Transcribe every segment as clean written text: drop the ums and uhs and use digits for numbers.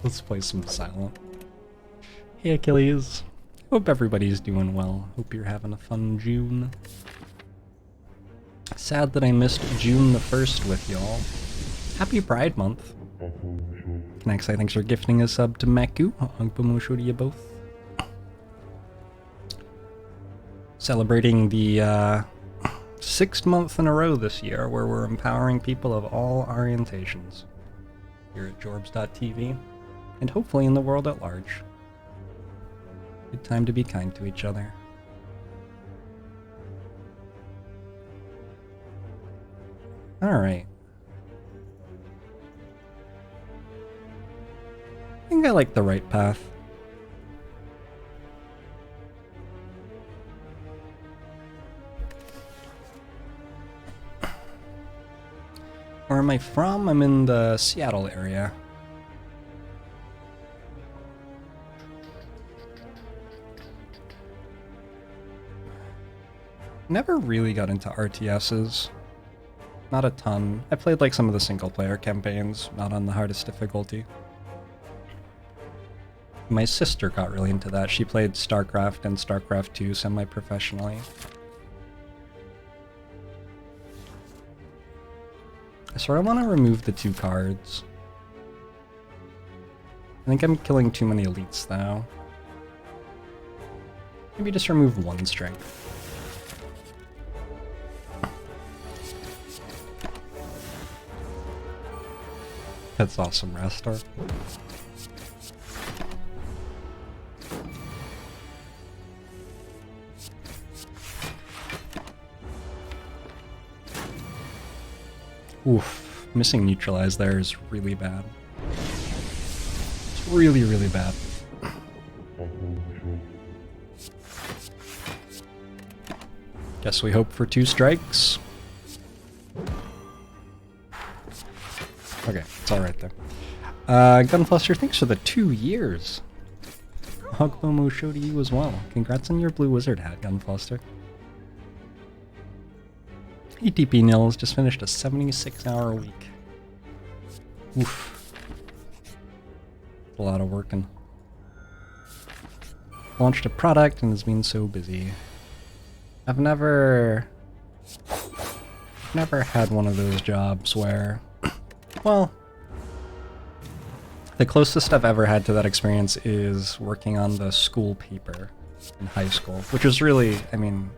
Let's play some Silent. Hey Achilles. Hope everybody's doing well. Hope you're having a fun June. Sad that I missed June the 1st with y'all. Happy Pride Month. Knaxi, thanks for gifting a sub to Maku. Angpamusho to you both. Celebrating the 6th month in a row this year where we're empowering people of all orientations. Here at Jorbs.tv, and hopefully in the world at large. Good time to be kind to each other. Alright. I think I like the right path. Where am I from? I'm in the Seattle area. Never really got into RTSs. Not a ton. I played like some of the single player campaigns, not on the hardest difficulty. My sister got really into that. She played StarCraft and StarCraft 2 semi-professionally. So I want to remove the 2 cards. I think I'm killing too many elites though. Maybe just remove 1 strength. That's awesome, Rastar. Oof, missing neutralize there is really bad. It's really, really bad. Guess we hope for 2 strikes. Okay, it's alright there. Gunfluster, thanks for the 2 years. Hogbomu show to you as well. Congrats on your blue wizard hat, Gunfluster. ETP Nils just finished a 76-hour week. Oof. A lot of working. Launched a product and has been so busy. I've never had one of those jobs where, well, the closest I've ever had to that experience is working on the school paper in high school, which was really, I mean,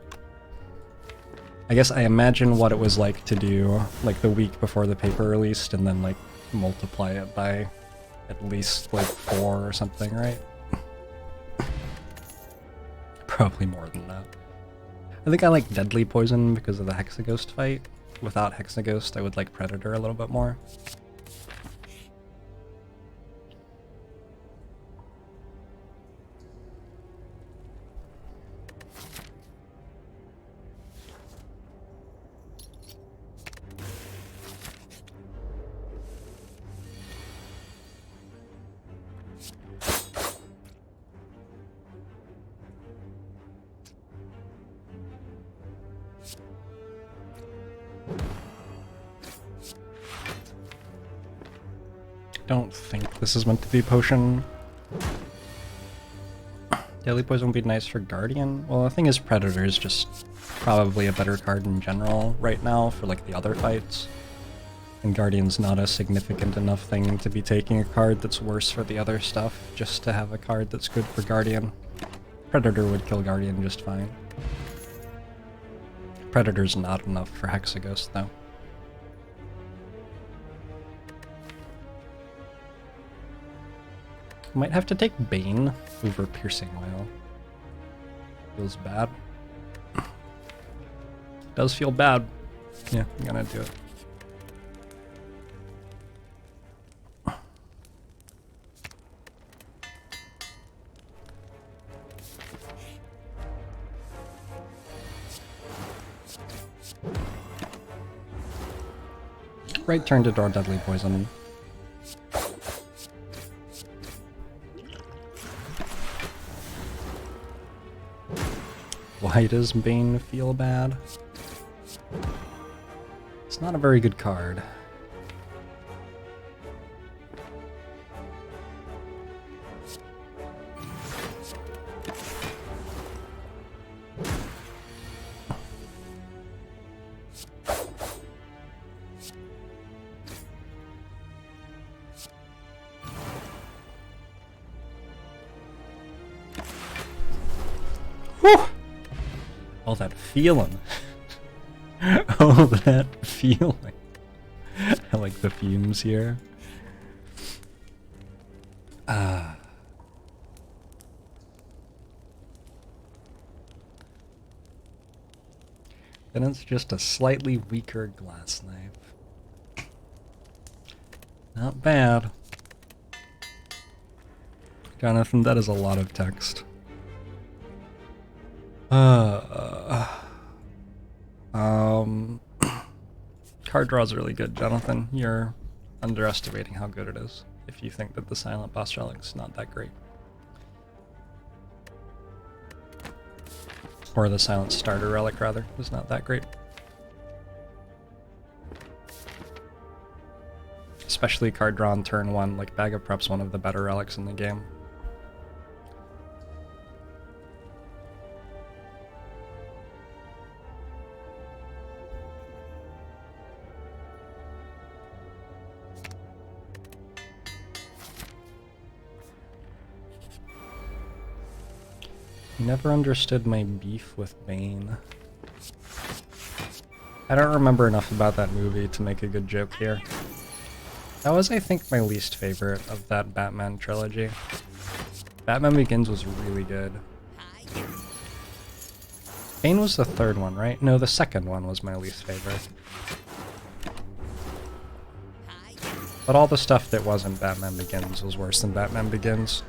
I guess I imagine what it was like to do like the week before the paper released and then like multiply it by at least like 4 or something, right? Probably more than that. I think I like Deadly Poison because of the Hexaghost fight. Without Hexaghost, I would like Predator a little bit more. Don't think this is meant to be potion. Deadly Poison would be nice for Guardian. Well, the thing is Predator is just probably a better card in general right now for like the other fights. And Guardian's not a significant enough thing to be taking a card that's worse for the other stuff just to have a card that's good for Guardian. Predator would kill Guardian just fine. Predator's not enough for Hexaghost though. Might have to take Bane over Piercing Oil. Feels bad. Does feel bad. Yeah, I'm gonna do it. Right turn to draw Deadly Poison. Why does Bane feel bad? It's not a very good card. Whew! All that feeling. All that feeling. I like the fumes here. Then it's just a slightly weaker glass knife. Not bad. Jonathan, that is a lot of text. Card draw is really good, Jonathan. You're underestimating how good it is if you think that the Silent Boss Relic's not that great. Or the Silent Starter Relic, rather, is not that great. Especially card draw on turn 1, like Bag of Prep's one of the better relics in the game. Never understood my beef with Bane. I don't remember enough about that movie to make a good joke here. That was, I think, my least favorite of that Batman trilogy. Batman Begins was really good. Bane was the third one, right? No, the second one was my least favorite. But all the stuff that wasn't Batman Begins was worse than Batman Begins.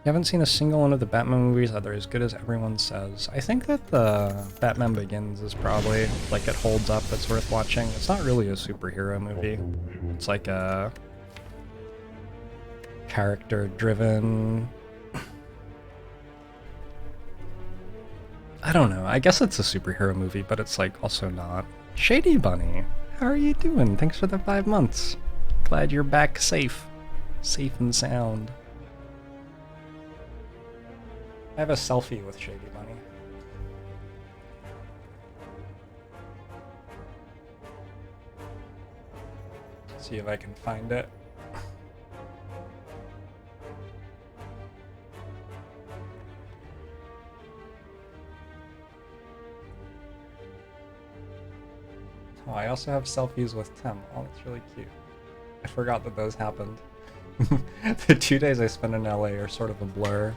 You haven't seen a single one of the Batman movies that are as good as everyone says. I think that the Batman Begins is probably, like, it holds up, it's worth watching. It's not really a superhero movie. It's like a character-driven... I don't know, I guess it's a superhero movie, but it's, like, also not. Shady Bunny, how are you doing? Thanks for the 5 months. Glad you're back safe. Safe and sound. I have a selfie with Shady Bunny. See if I can find it. Oh, I also have selfies with Tim. Oh, that's really cute. I forgot that those happened. The 2 days I spent in LA are sort of a blur.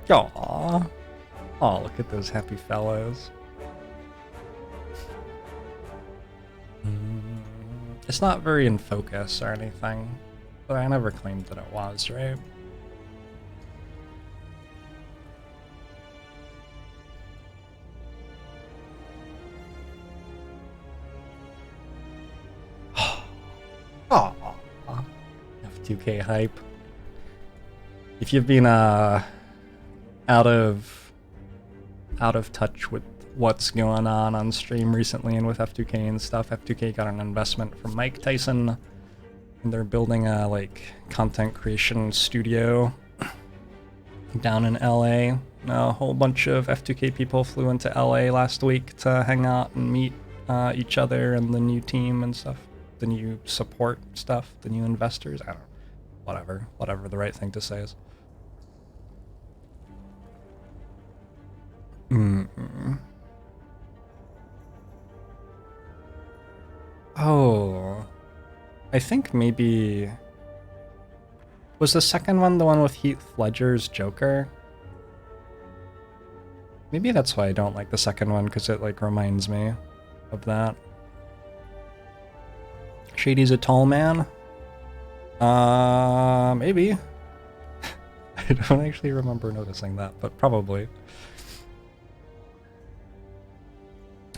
Aww. Aw, look at those happy fellows. It's not very in focus or anything, but I never claimed that it was, right? Aww. F2K hype. If you've been, out of touch with what's going on stream recently and with F2K and stuff. F2K got an investment from Mike Tyson, and they're building a, like, content creation studio down in LA. A whole bunch of F2K people flew into LA last week to hang out and meet each other and the new team and stuff, the new support stuff, the new investors. I don't know, whatever the right thing to say is. Oh, I think maybe... Was the second one the one with Heath Ledger's Joker? Maybe that's why I don't like the second one, because it, like, reminds me of that. Shady's a tall man? Maybe. I don't actually remember noticing that, but probably.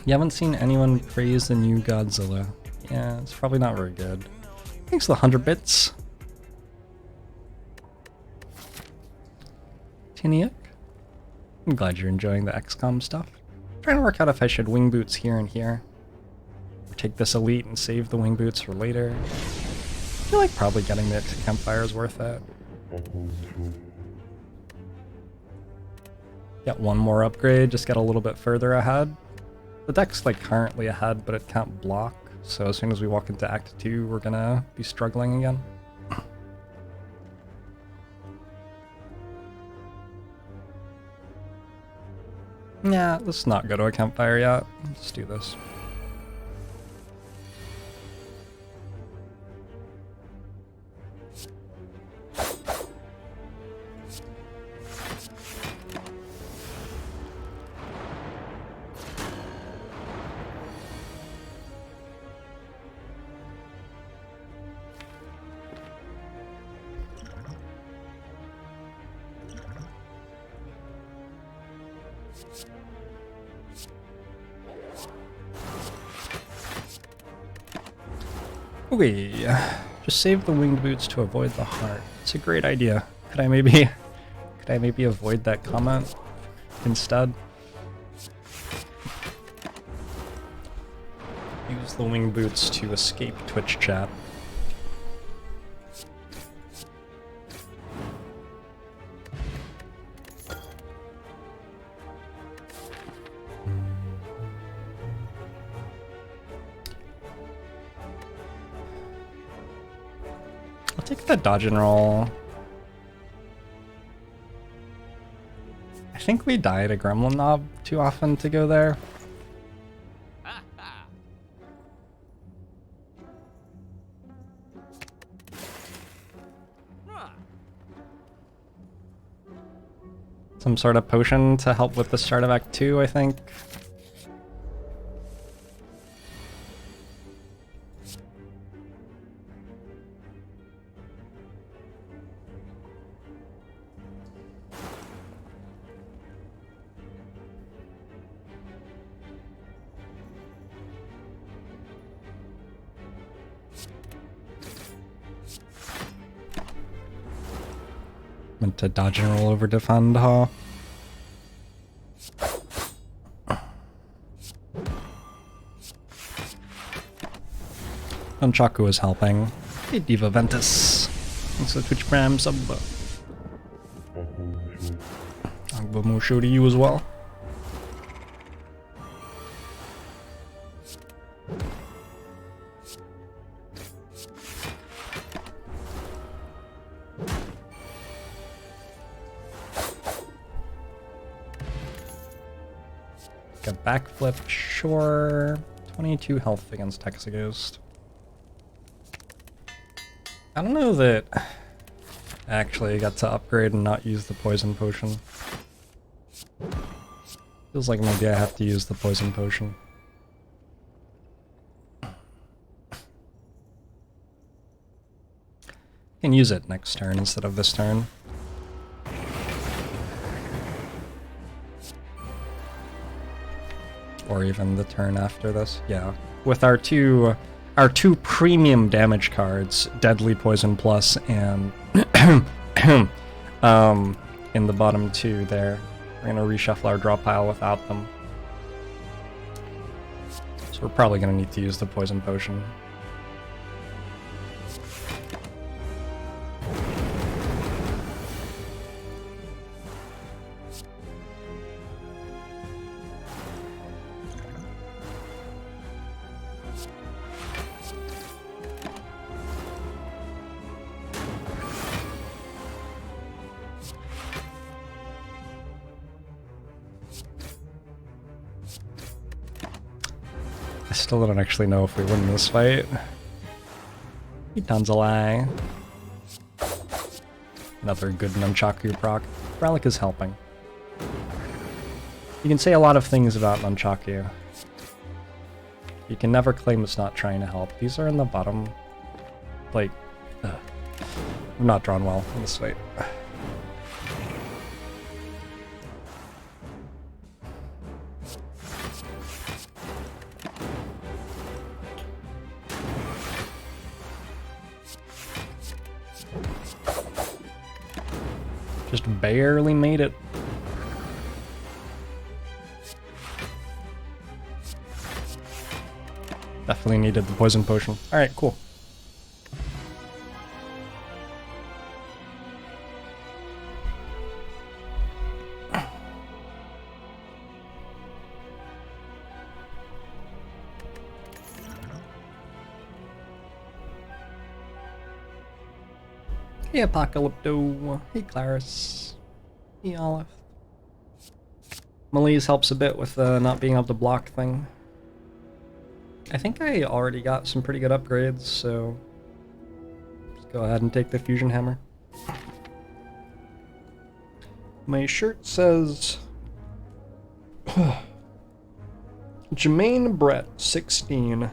You haven't seen anyone praise the new Godzilla. Yeah, it's probably not very good. Thanks for the 100 bits. Tiniak. I'm glad you're enjoying the XCOM stuff. I'm trying to work out if I should wing boots here and here. Or take this elite and save the wing boots for later. I feel like probably getting it to campfire is worth it. Get one more upgrade, just get a little bit further ahead. The deck's like currently ahead, but it can't block, so as soon as we walk into Act 2, we're gonna be struggling again. Yeah, let's not go to a campfire yet. Let's do this. Okay, just save the winged boots to avoid the heart. It's a great idea. Could I maybe avoid that comment instead? Use the winged boots to escape Twitch chat. Take the dodge and roll. I think we die to Gremlin Knob too often to go there. Some sort of potion to help with the start of Act 2, I think. Meant to dodge and roll over defend, huh? Nunchaku is helping. Hey, Diva Ventus. Thanks for the Twitch Prime sub. Agba Musho to you as well. Backflip, sure. 22 health against Hexaghost. I don't know that I actually got to upgrade and not use the poison potion. Feels like maybe I have to use the poison potion. Can use it next turn instead of this turn. Or even the turn after this. Yeah. With our two premium damage cards, Deadly Poison Plus and in the bottom two there. We're gonna reshuffle our draw pile without them. So we're probably gonna need to use the poison potion. I still don't actually know if we win this fight. Eton's a lie. Another good Nunchaku proc. Relic is helping. You can say a lot of things about Nunchaku. You can never claim it's not trying to help. These are in the bottom. Like, I'm not drawn well in this fight. Just barely made it. Definitely needed the poison potion. Alright, cool. Hey Apocalypto, hey Claris, hey Olive. Malaise helps a bit with the not being able to block thing. I think I already got some pretty good upgrades, so just go ahead and take the fusion hammer. My shirt says Jermaine Brett 16.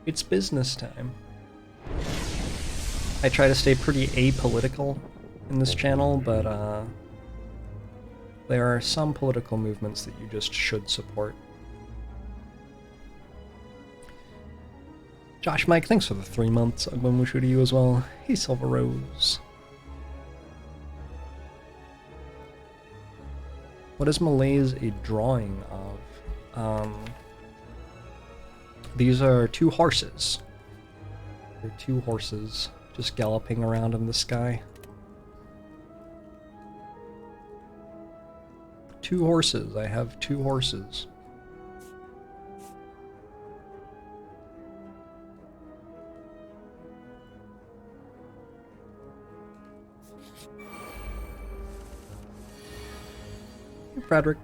It's business time. I try to stay pretty apolitical in this channel, but there are some political movements that you just should support. Josh Mike, thanks for the 3 months. I'm going to wish you to you as well. Hey Silver Rose. What is Malaise a drawing of? These are 2 horses. They're 2 horses just galloping around in the sky. 2 horses. I have 2 horses. Hey, Frederick.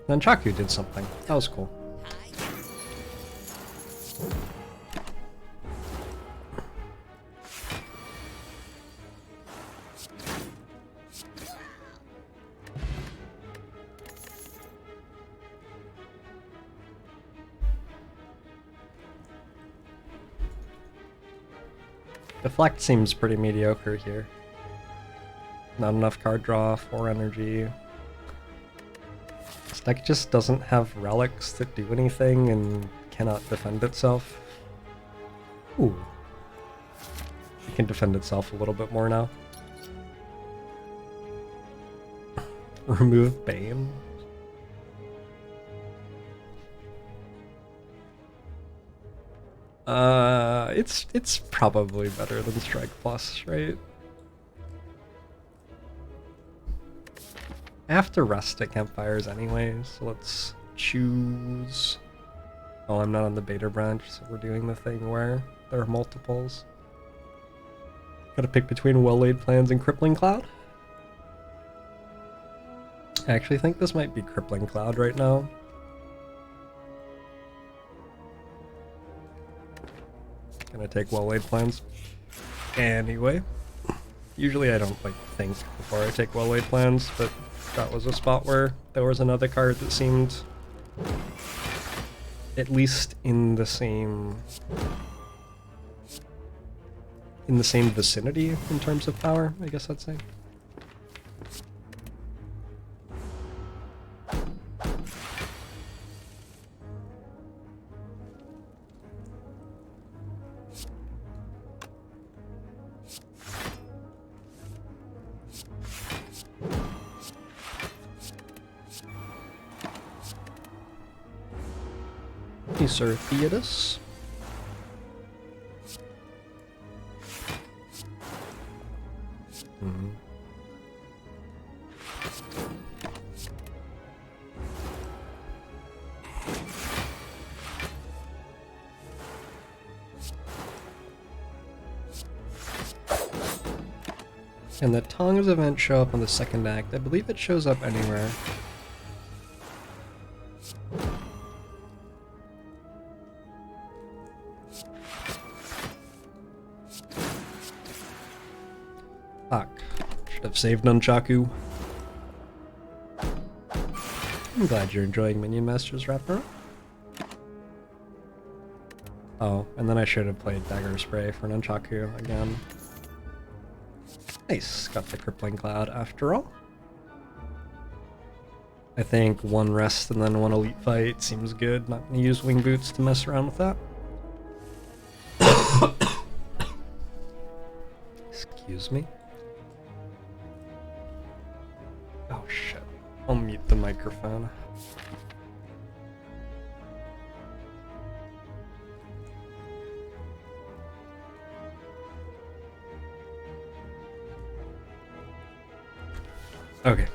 Then Chaku did something. That was cool. Deflect seems pretty mediocre here. Not enough card draw, 4 energy. This deck just doesn't have relics that do anything and cannot defend itself. Ooh. It can defend itself a little bit more now. Remove Bane. It's probably better than Strike Plus, right? I have to rest at campfires anyway, so let's choose... Oh, I'm not on the beta branch, so we're doing the thing where there are multiples. Gotta pick between well-laid plans and Crippling Cloud. I actually think this might be Crippling Cloud right now. Gonna take well-laid plans. Anyway. Usually I don't think before I take well-laid plans, but that was a spot where there was another card that seemed at least in the same vicinity in terms of power, I guess I'd say. Sir Theodus. And the Tongs event show up on the second act. I believe it shows up anywhere. Should have saved Nunchaku. I'm glad you're enjoying Minion Masters Rapper. Oh, and then I should have played Dagger Spray for Nunchaku again. Nice, got the Crippling Cloud after all. I think one rest and then one elite fight seems good. Not gonna use Wing Boots to mess around with that. Excuse me. Oh shit. I'll mute the microphone. Okay.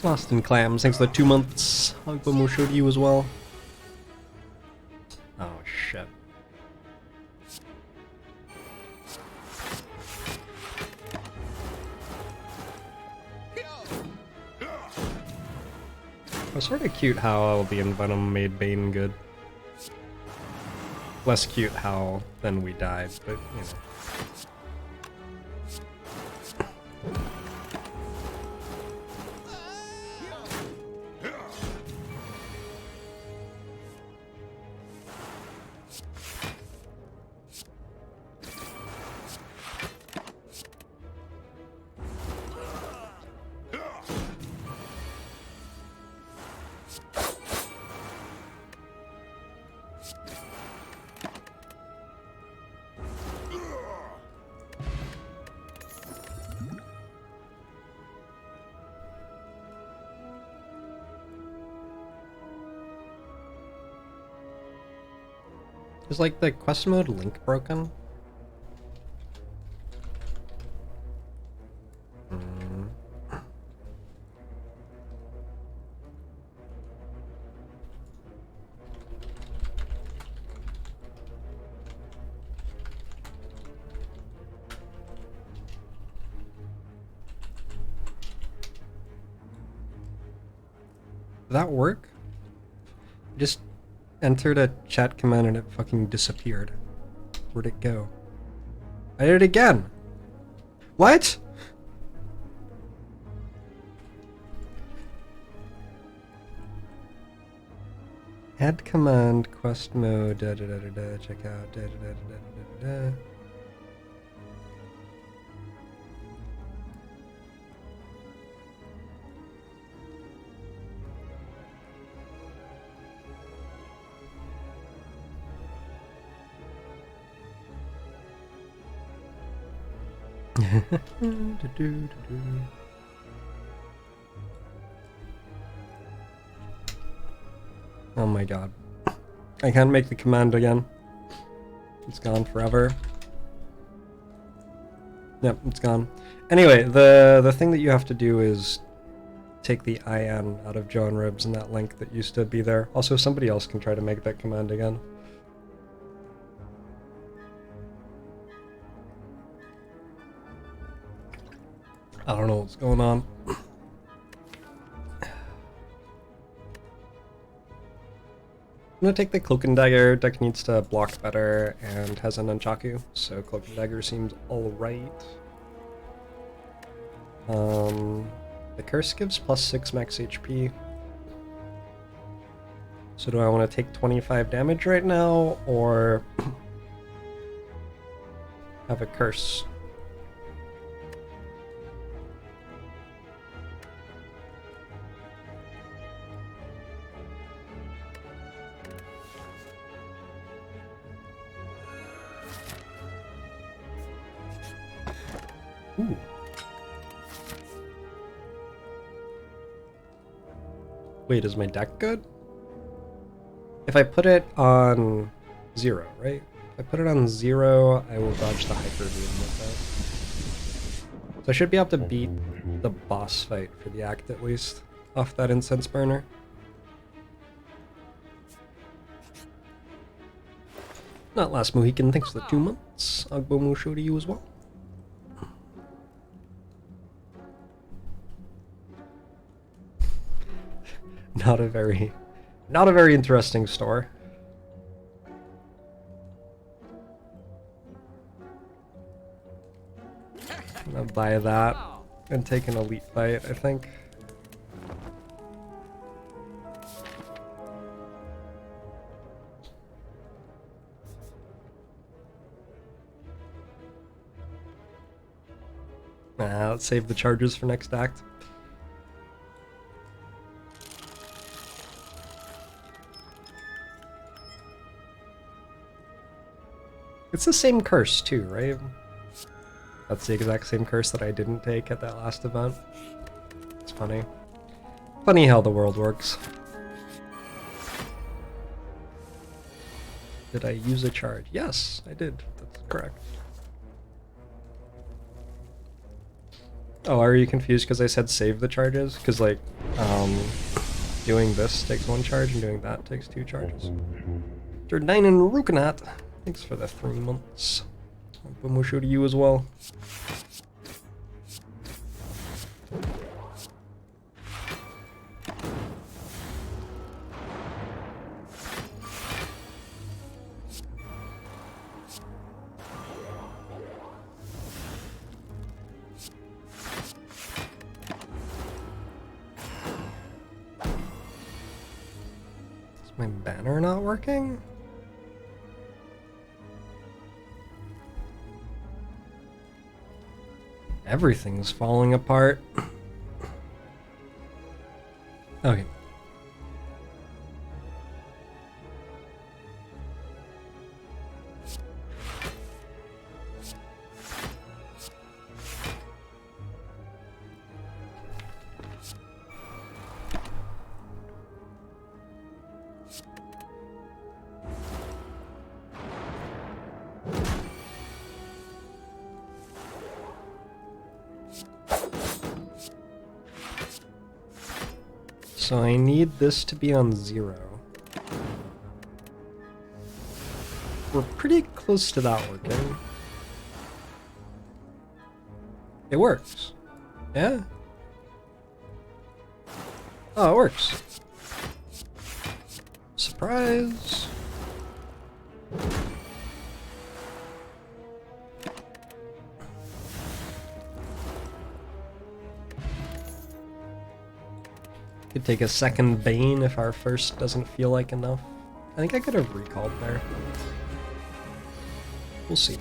Lost in Clams, thanks for the 2 months. Agbomo showed you as well. Oh shit. It was sort of cute how the Envenom made Bane good. Less cute how then we died, but you know. Is like the quest mode link broken? Did that work? Just entered a chat command and it fucking disappeared. Where'd it go? I did it again! What?! Add command, quest mode, da da da da da, check out, da da da da da da da. Oh my god. I can't make the command again. It's gone forever. Yep, it's gone. Anyway, the thing that you have to do is take the IN out of Jorbs and that link that used to be there. Also, somebody else can try to make that command again. I don't know what's going on. I'm gonna take the Cloak and Dagger. Deck needs to block better and has a Nunchaku, so Cloak and Dagger seems alright. The Curse gives +6 max HP. So do I want to take 25 damage right now, or have a Curse? Ooh. Wait, is my deck good? If I put it on 0, right? If I put it on 0, I will dodge the Hyper Beam with it. So I should be able to beat the boss fight for the act at least, off that Incense Burner. Not Last Mohican, thanks for the 2 months. Agbomu show to you as well. Not a very interesting store. I'm gonna buy that and take an elite fight, I think. Let's save the charges for next act. It's the same curse too, right? That's the exact same curse that I didn't take at that last event. It's funny. Funny how the world works. Did I use a charge? Yes, I did. That's correct. Oh, are you confused because I said save the charges? Because, like, doing this takes 1 charge and doing that takes 2 charges. Jordan and Rukanat, thanks for the 3 months. Mushu to you as well. Is my banner not working? Everything's falling apart. Okay. So I need this to be on 0. We're pretty close to that working. It works. Yeah? Oh, it works. Surprise! Could take a second Bane if our first doesn't feel like enough. I think I could have recalled there. We'll see.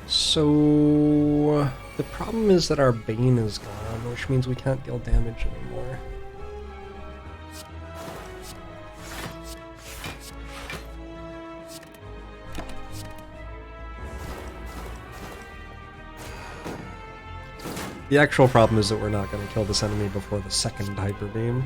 So the problem is that our Bane is gone, which means we can't deal damage anymore. The actual problem is that we're not going to kill this enemy before the second Hyper Beam.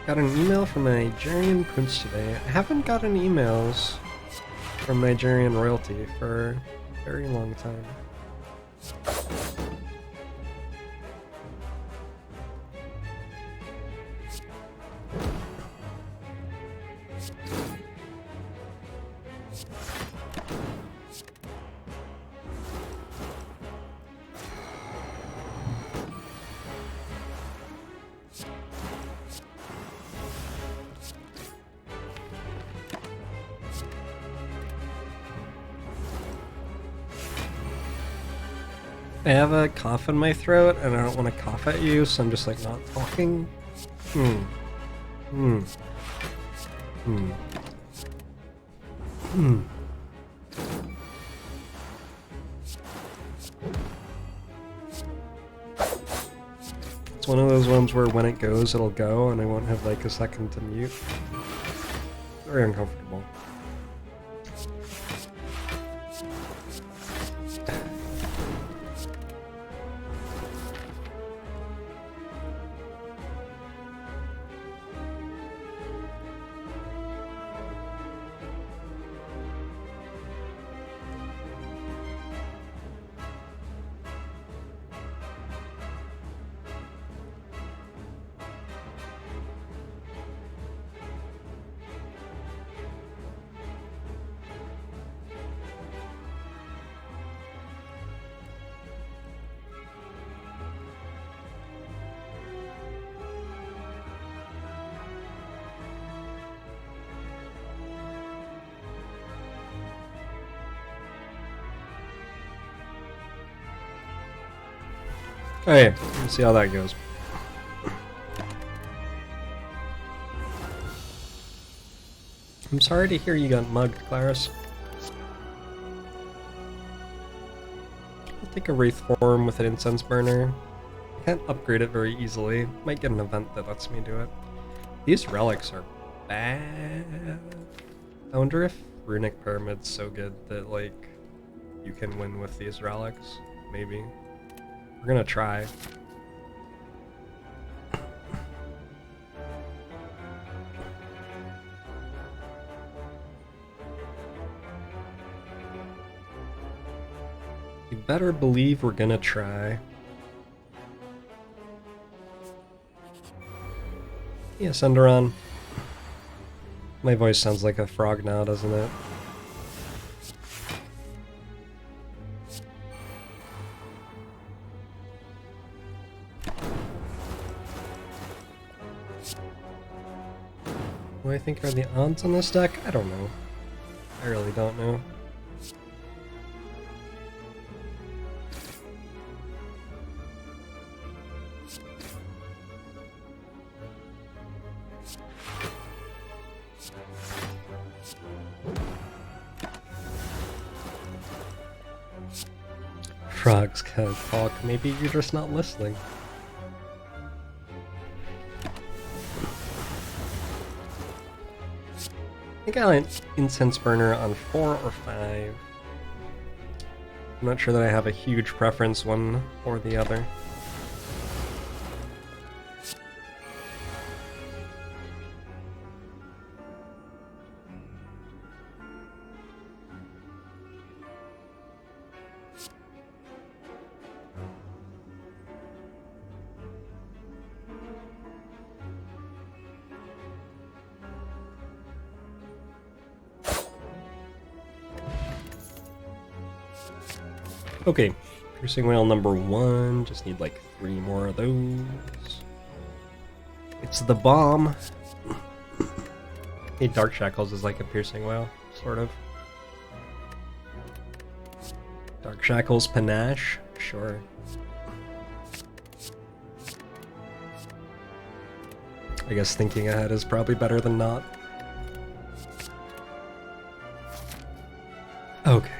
Got an email from a Nigerian prince today. I haven't gotten emails from Nigerian royalty for a very long time. I have a cough in my throat, and I don't want to cough at you, so I'm just like not talking. Hmm. Hmm. Hmm. Hmm. It's one of those ones where when it goes, it'll go, and I won't have like a second to mute. Very uncomfortable. Okay, let's see how that goes. I'm sorry to hear you got mugged, Claris. I'll take a Wraith form with an incense burner. I can't upgrade it very easily. Might get an event that lets me do it. These relics are bad. I wonder if Runic Pyramid's so good that, like, you can win with these relics. Maybe. We're gonna try. You better believe we're gonna try. Yeah, Sunderon. My voice sounds like a frog now, doesn't it? What do I think are the odds on this deck? I don't know. I really don't know. Frogs can't talk. Maybe you're just not listening. I think I went Incense Burner on 4 or 5. I'm not sure that I have a huge preference one or the other. Okay, piercing whale number 1. Just need like 3 more of those. It's the bomb. Hey, Dark Shackles is like a piercing whale, sort of. Dark Shackles panache, sure. I guess thinking ahead is probably better than not. Okay.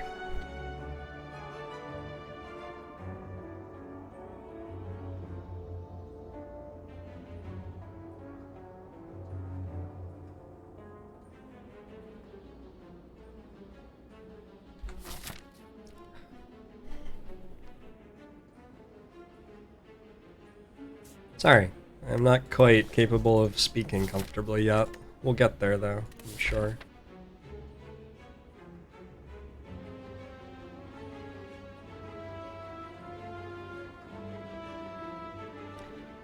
Sorry, I'm not quite capable of speaking comfortably yet. We'll get there though, I'm sure.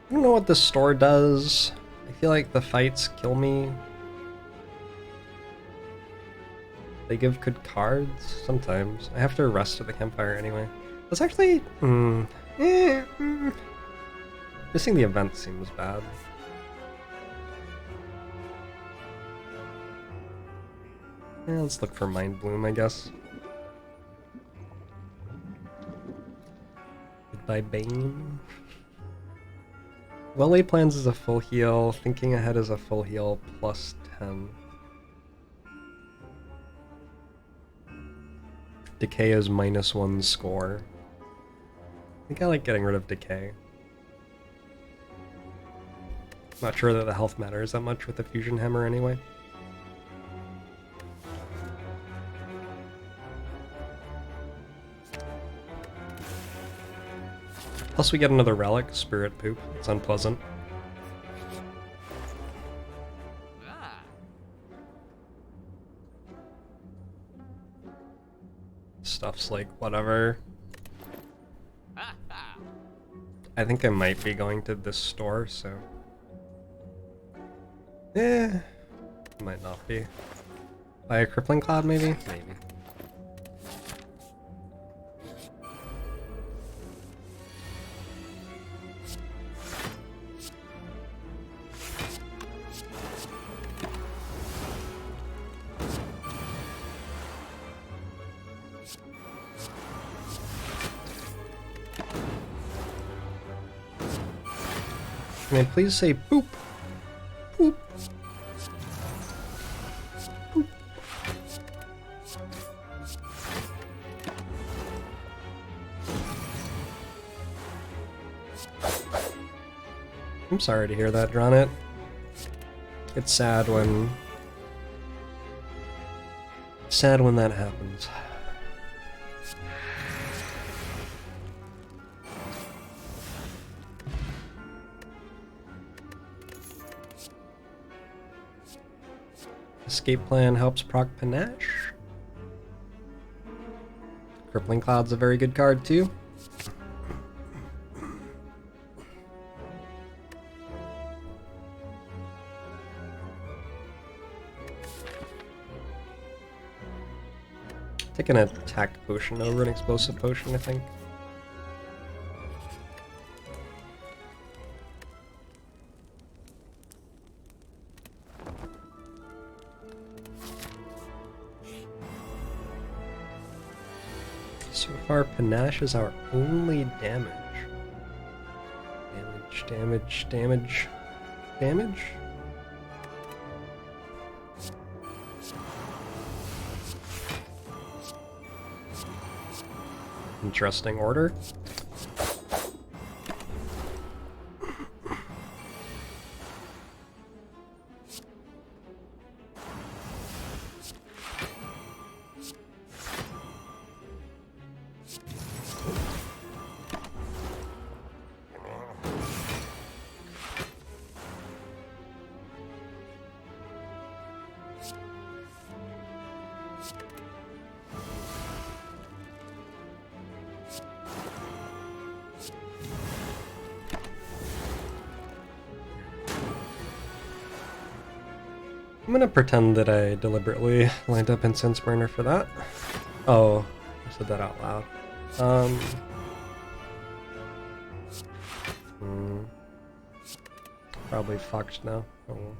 I don't know what the store does. I feel like the fights kill me. They give good cards sometimes. I have to rest at the campfire anyway. That's actually... Missing the event seems bad. Yeah, let's look for Mind Bloom, I guess. thy bane. Well laid plans is a full heal. Thinking ahead is a full heal plus 10. Decay is -1 score. I think I like getting rid of decay. Not sure that the health matters that much with the fusion hammer anyway. Plus we get another relic, spirit poop. It's unpleasant. Stuff's like, whatever. I think I might be going to this store, so... might not be. Buy a crippling cloud, maybe? Maybe. Can I please say poop? Poop. Poop. I'm sorry to hear that, Dronit. It's sad when that happens. Escape plan helps proc panache. Crippling Cloud's a very good card too. Take an attack potion over an explosive potion, I think. So far, panache is our only damage. Damage? Interesting order. I'm gonna pretend that I deliberately lined up Incense Burner for that. Oh, I said that out loud. Probably fucked now. Oh well.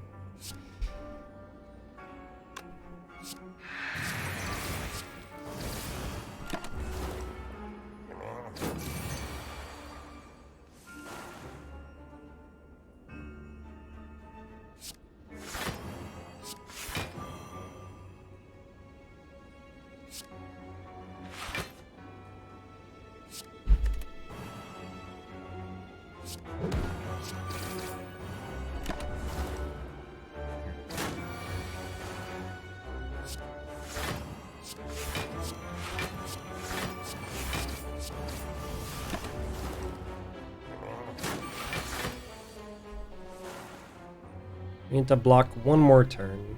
We need to block one more turn,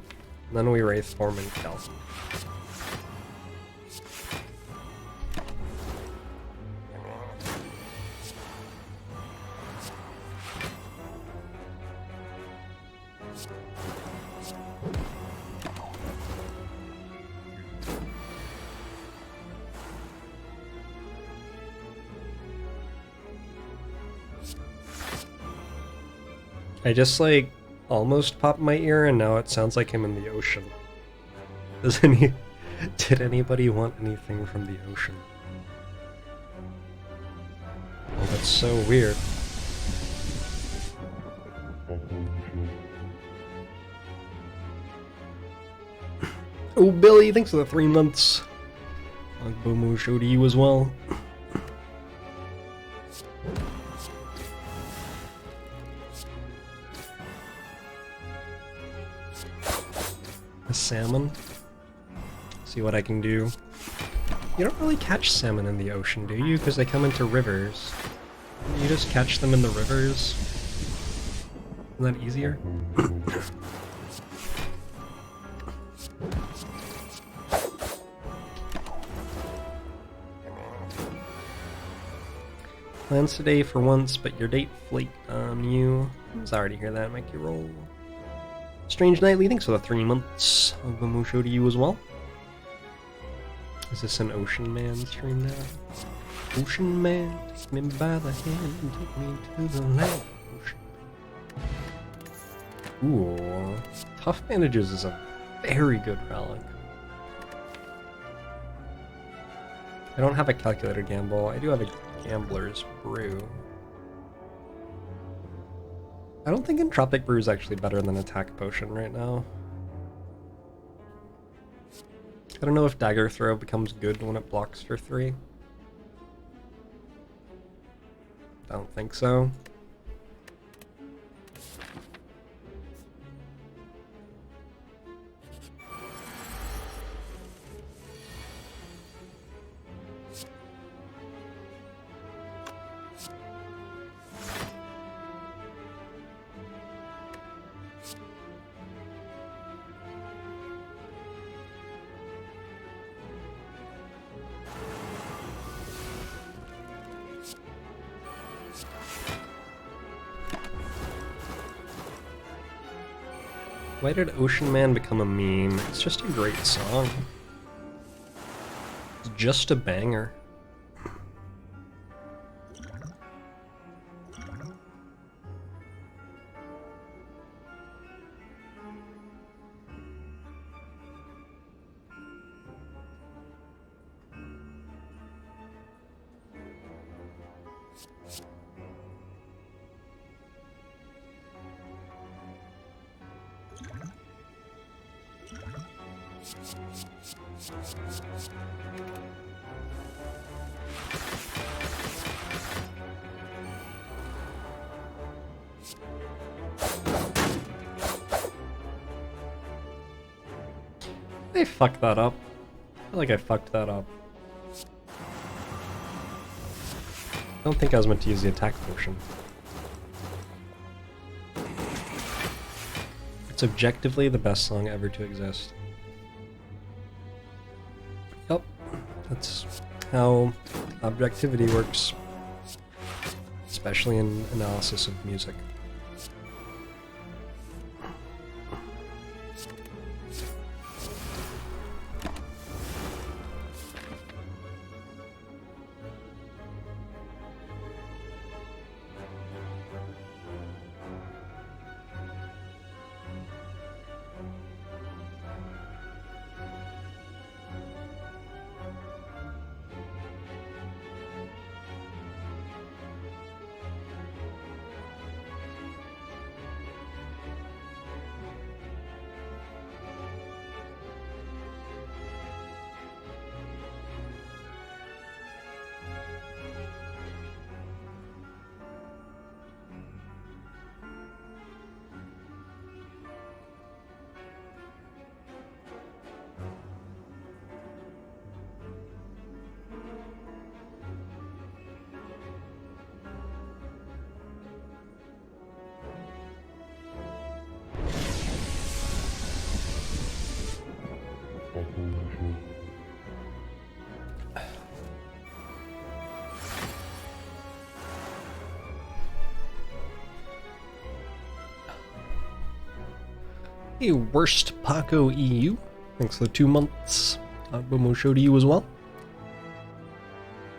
then we Wraith form and kill. I just like almost popped my ear and now it sounds like him in the ocean. Did anybody want anything from the ocean? That's so weird. Oh, Billy, thanks for the 3 months. Agbomo show to you as well. A salmon. See what I can do. You don't really catch salmon in the ocean, do you? Because they come into rivers. You just catch them in the rivers. Isn't that easier? Plans today for once, but your date flaked on you. I'm sorry to hear that, make you roll. Strange Nightly, thanks for the 3 months. Agbomo show to you as well. Is this an Ocean Man stream now? Ocean Man, take me by the hand and take me to the land. Ocean Man. Ooh, Tough Bandages is a very good relic. I don't have a calculator gamble. I do have a Gambler's Brew. I don't think Entropic Brew is actually better than Attack Potion right now. I don't know if Dagger Throw becomes good when it blocks for 3. I don't think so. Why did Ocean Man become a meme? It's just a great song. It's just a banger. I fucked that up. I feel like I fucked that up. I don't think I was meant to use the attack potion. It's objectively the best song ever to exist. Yep, that's how objectivity works. Especially in analysis of music. Hey, Worst Paco EU. Thanks for the 2 months. Agbomo show to you as well.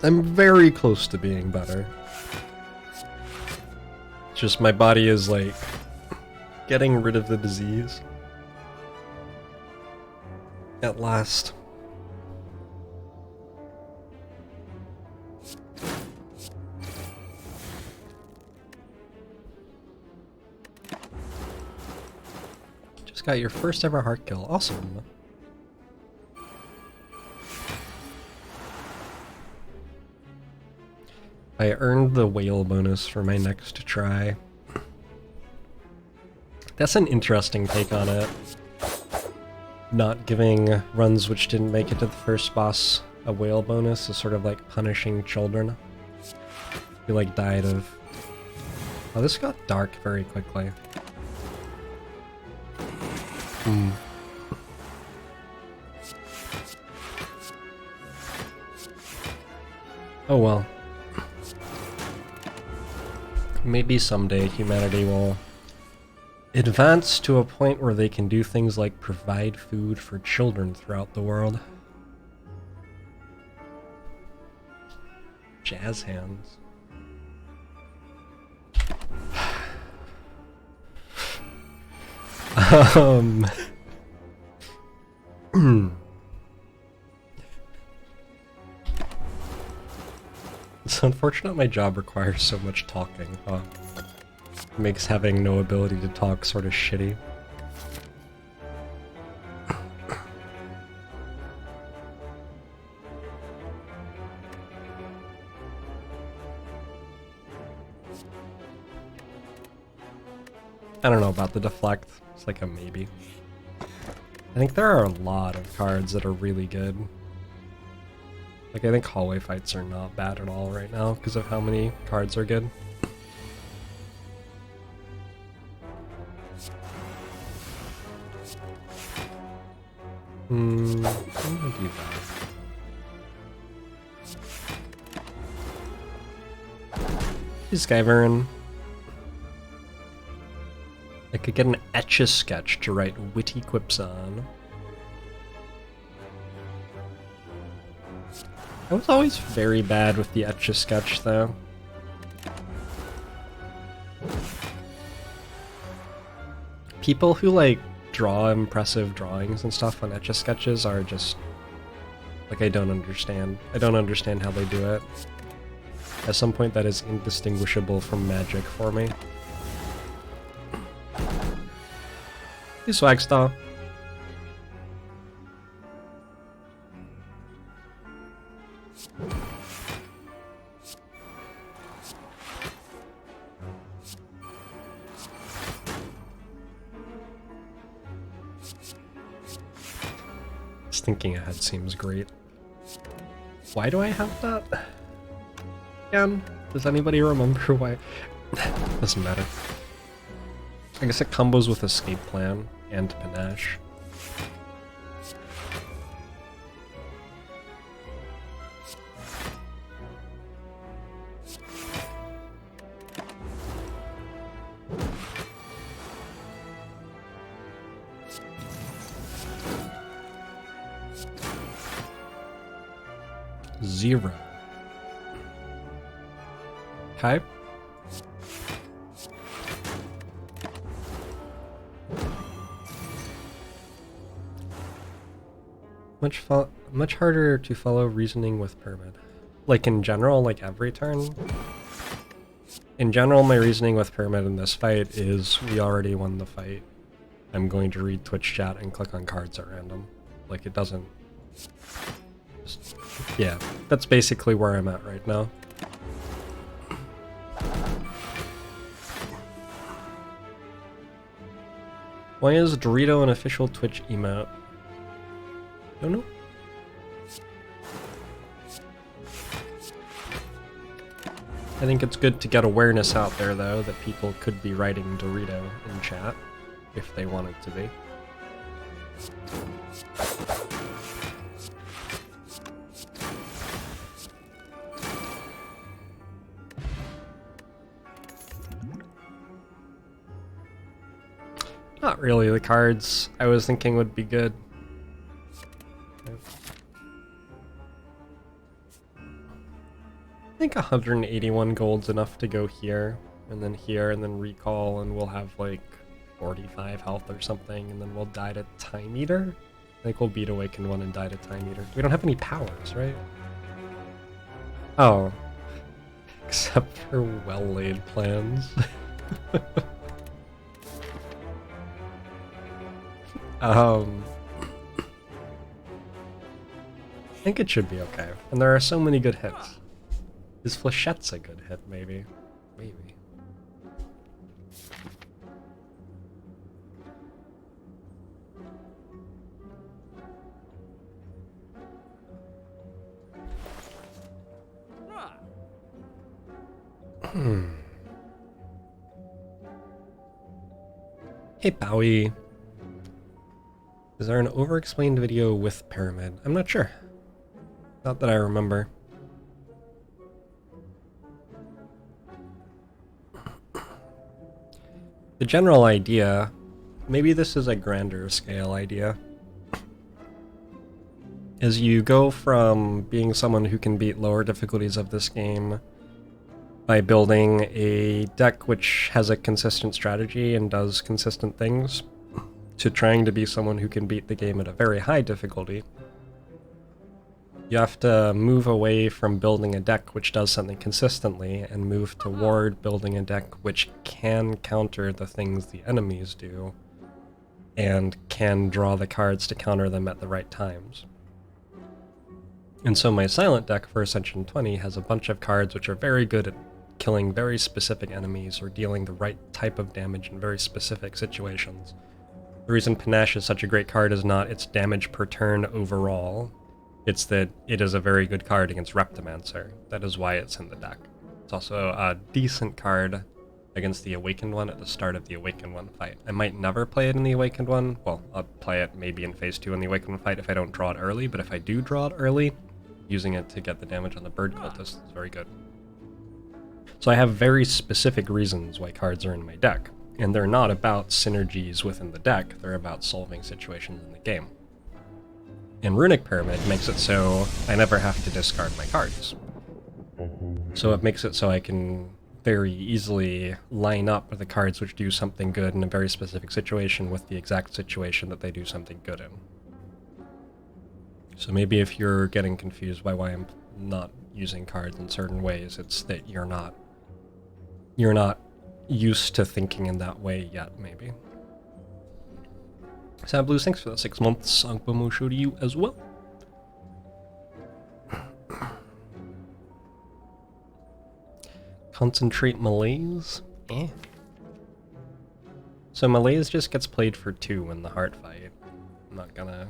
I'm very close to being better. It's just my body is like getting rid of the disease. At last. Just got your first ever heart kill. Awesome. I earned the whale bonus for my next try. That's an interesting take on it. Not giving runs which didn't make it to the first boss a whale bonus is sort of like punishing children who like died of... Oh, this got dark very quickly. Oh well. Maybe someday humanity will advance to a point where they can do things like provide food for children throughout the world. Jazz hands. It's unfortunate my job requires so much talking, huh? It makes having no ability to talk sort of shitty. I don't know about the deflect. It's like a maybe. I think there are a lot of cards that are really good. Like, I think hallway fights are not bad at all right now because of how many cards are good. I'm gonna do that. Hey, Skyvern. I could get an Etch-a-Sketch to write witty quips on. I was always very bad with the Etch-a-Sketch, though. People who, like, draw impressive drawings and stuff on Etch-a-Sketches are just... like, I don't understand. I don't understand how they do it. At some point, that is indistinguishable from magic for me. Hey, Swagstar. Just thinking ahead seems great. Why do I have that? Again, does anybody remember why? Doesn't matter. I guess it combos with Escape Plan and Panache. Zero. Okay. Much harder to follow reasoning with Pyramid. Like in general, like every turn. In general, my reasoning with Pyramid in this fight is we already won the fight. I'm going to read Twitch chat and click on cards at random. Like it doesn't... Yeah, that's basically where I'm at right now. Why is Dorito an official Twitch emote? Don't know. I think it's good to get awareness out there, though, that people could be writing Dorito in chat if they wanted to be. Not really. The cards I was thinking would be good. I think 181 gold's enough to go here, and then recall, and we'll have like 45 health or something, and then we'll die to Time Eater. I think we'll beat Awaken 1 and die to Time Eater. We don't have any powers, right? Oh. Except for well-laid plans. I think it should be okay. And there are so many good hits. Is Flechette's a good hit, maybe? Maybe. Hey, Bowie. Is there an over-explained video with Pyramid? I'm not sure. Not that I remember. The general idea, maybe this is a grander scale idea, is you go from being someone who can beat lower difficulties of this game by building a deck which has a consistent strategy and does consistent things, to trying to be someone who can beat the game at a very high difficulty. You have to move away from building a deck which does something consistently and move toward building a deck which can counter the things the enemies do and can draw the cards to counter them at the right times. And so my silent deck for Ascension 20 has a bunch of cards which are very good at killing very specific enemies or dealing the right type of damage in very specific situations. The reason Panache is such a great card is not its damage per turn overall, it's that it is a very good card against Reptomancer. That is why it's in the deck. It's also a decent card against the Awakened One at the start of the Awakened One fight. I might never play it in the Awakened One. Well, I'll play it maybe in Phase 2 in the Awakened One fight if I don't draw it early, but if I do draw it early, using it to get the damage on the Bird Cultist is very good. So I have very specific reasons why cards are in my deck, and they're not about synergies within the deck, they're about solving situations in the game. And Runic Pyramid makes it so I never have to discard my cards. So it makes it so I can very easily line up the cards which do something good in a very specific situation with the exact situation that they do something good in. So maybe if you're getting confused by why I'm not using cards in certain ways, it's that you're not used to thinking in that way yet, maybe. Sad Blues, thanks for the 6 months. Angbomo show to you as well. Concentrate Malaise? Eh. So Malaise just gets played for 2 in the heart fight. I'm not gonna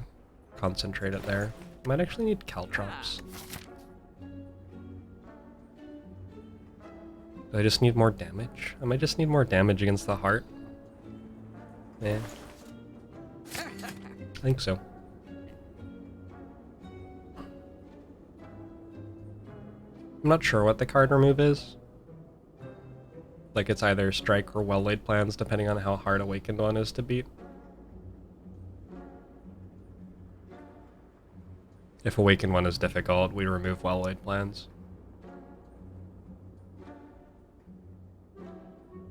concentrate it there. I might actually need Caltrops. Do I just need more damage? I might just need more damage against the heart. Yeah. I think so. I'm not sure what the card remove is. Like it's either strike or well-laid plans, depending on how hard Awakened One is to beat. If Awakened One is difficult, we remove well-laid plans.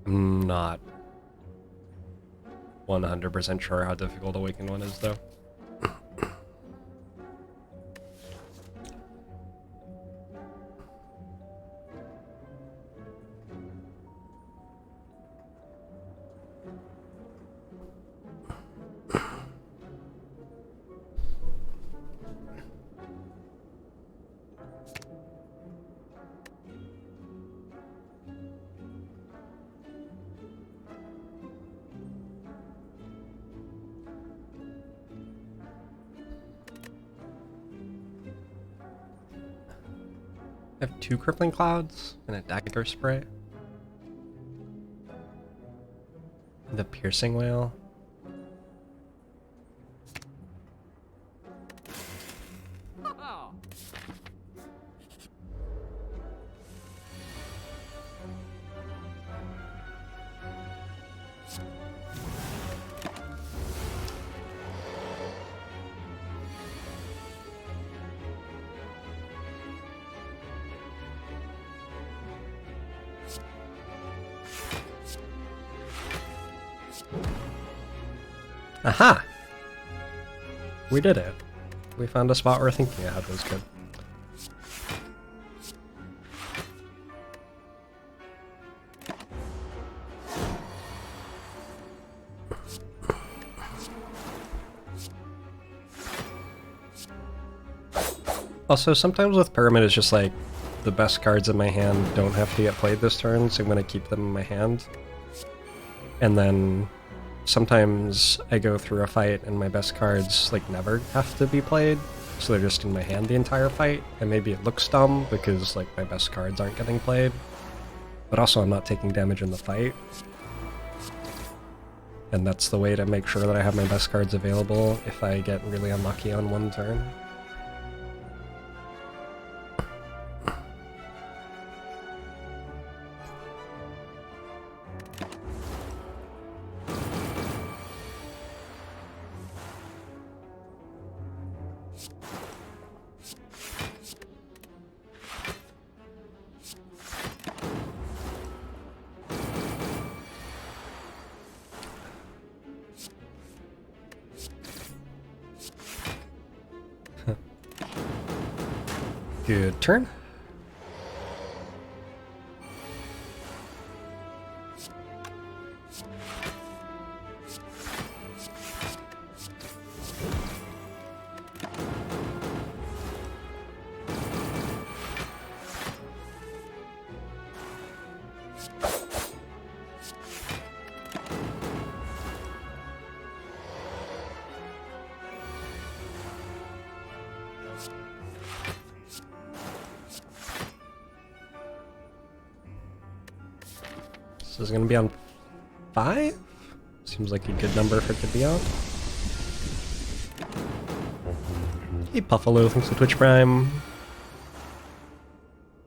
I'm not 100% sure how difficult Awakened One is, though. I have 2 Crippling Clouds and a Dagger Spray. The Piercing Whale. Aha! We did it. We found a spot where thinking ahead was good. Also, sometimes with Pyramid, it's just like the best cards in my hand don't have to get played this turn, so I'm going to keep them in my hand. And then sometimes I go through a fight and my best cards like never have to be played, so they're just in my hand the entire fight, and maybe it looks dumb because like my best cards aren't getting played, but also I'm not taking damage in the fight. And that's the way to make sure that I have my best cards available if I get really unlucky on one turn. Good turn. This is going to be on 5? Seems like a good number for it to be on. Hey Puffalo, thanks for Twitch Prime.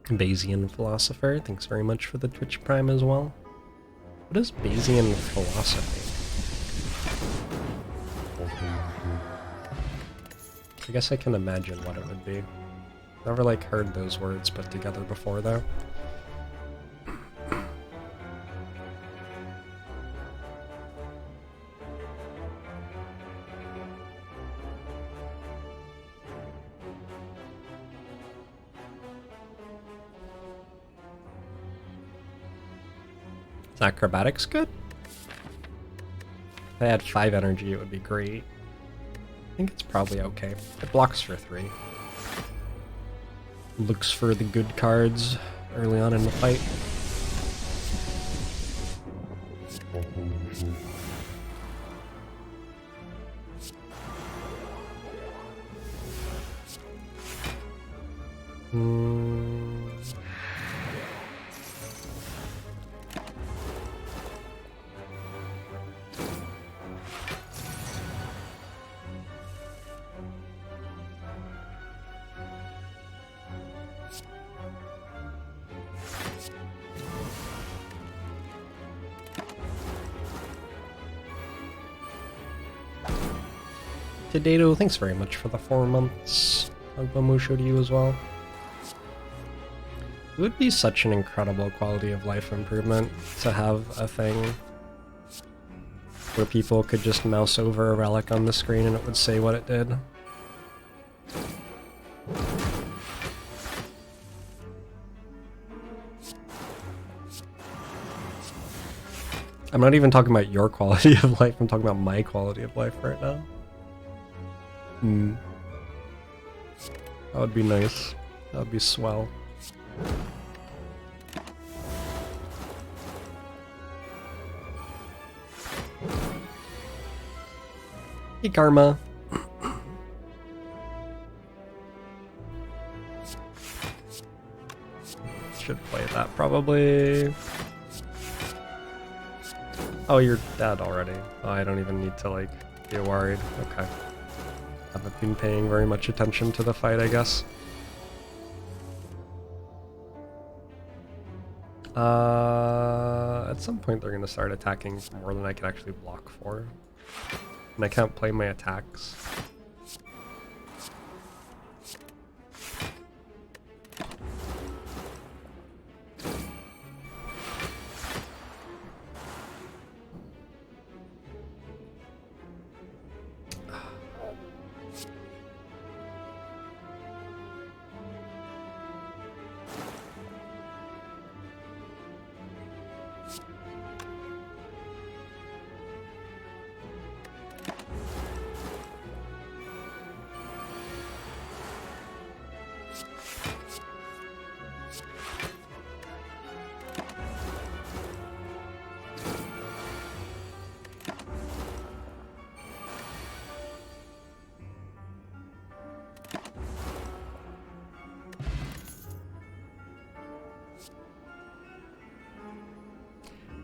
Bayesian Philosopher, thanks very much for the Twitch Prime as well. What is Bayesian Philosophy? I guess I can imagine what it would be. Never like heard those words put together before though. Is acrobatics good? If I had 5 energy, it would be great. I think it's probably okay. It blocks for 3. Looks for the good cards early on in the fight. Dato, thanks very much for the 4 months. Agbamusho to you as well. It would be such an incredible quality of life improvement to have a thing where people could just mouse over a relic on the screen and it would say what it did. I'm not even talking about your quality of life, I'm talking about my quality of life right now. That would be nice. That would be swell. Hey, Karma. Should play that probably. Oh, you're dead already. Oh, I don't even need to, like, be worried. Okay. Haven't been paying very much attention to the fight, I guess. At some point they're going to start attacking for more than I can actually block for. And I can't play my attacks.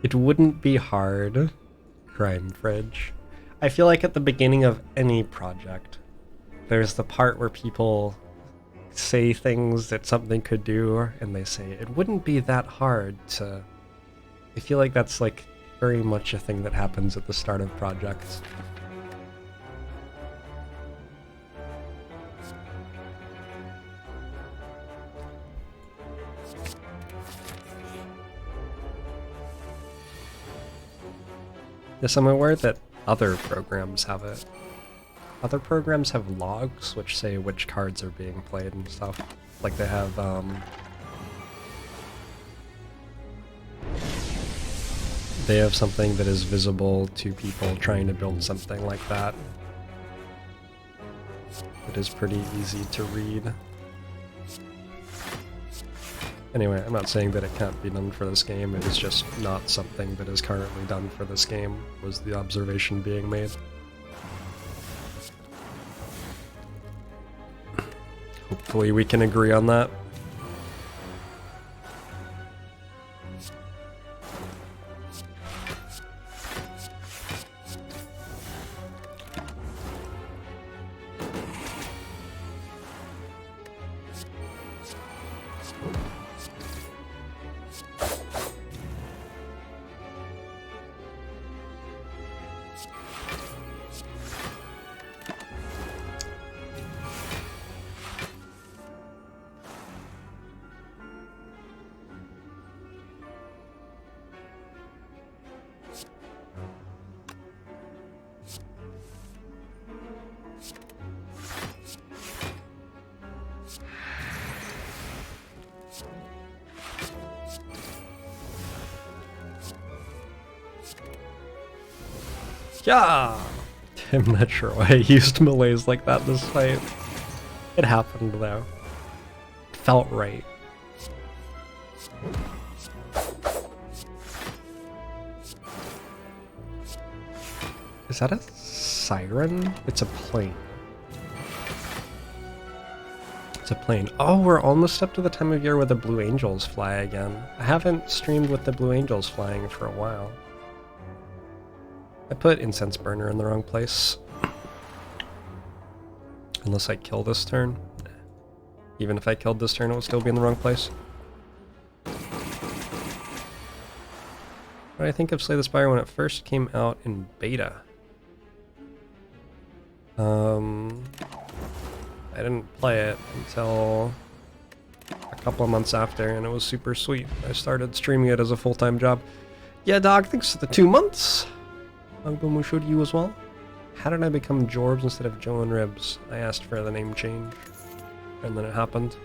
It wouldn't be hard. Crime Fridge. I feel like at the beginning of any project, there's the part where people say things that something could do, and they say, it wouldn't be that hard to... I feel like that's like very much a thing that happens at the start of projects. Yes, I'm aware that other programs have it. Other programs have logs which say which cards are being played and stuff. Like they have, they have something that is visible to people trying to build something like that. It is pretty easy to read. Anyway, I'm not saying that it can't be done for this game, it is just not something that is currently done for this game, was the observation being made. Hopefully we can agree on that. Yeah! I'm not sure why I used melees like that this fight. It happened though. It felt right. Is that a siren? It's a plane. It's a plane. Oh, we're almost up to the time of year where the Blue Angels fly again. I haven't streamed with the Blue Angels flying for a while. I put Incense Burner in the wrong place. Unless I kill this turn. Even if I killed this turn, it would still be in the wrong place. What do I think of Slay the Spire when it first came out in beta? I didn't play it until a couple of months after, and it was super sweet. I started streaming it as a full-time job. Yeah, dog, thanks for the 2 months. Musho to you as well. How did I become Jorbs instead of Joe and Ribs? I asked for the name change, and then it happened.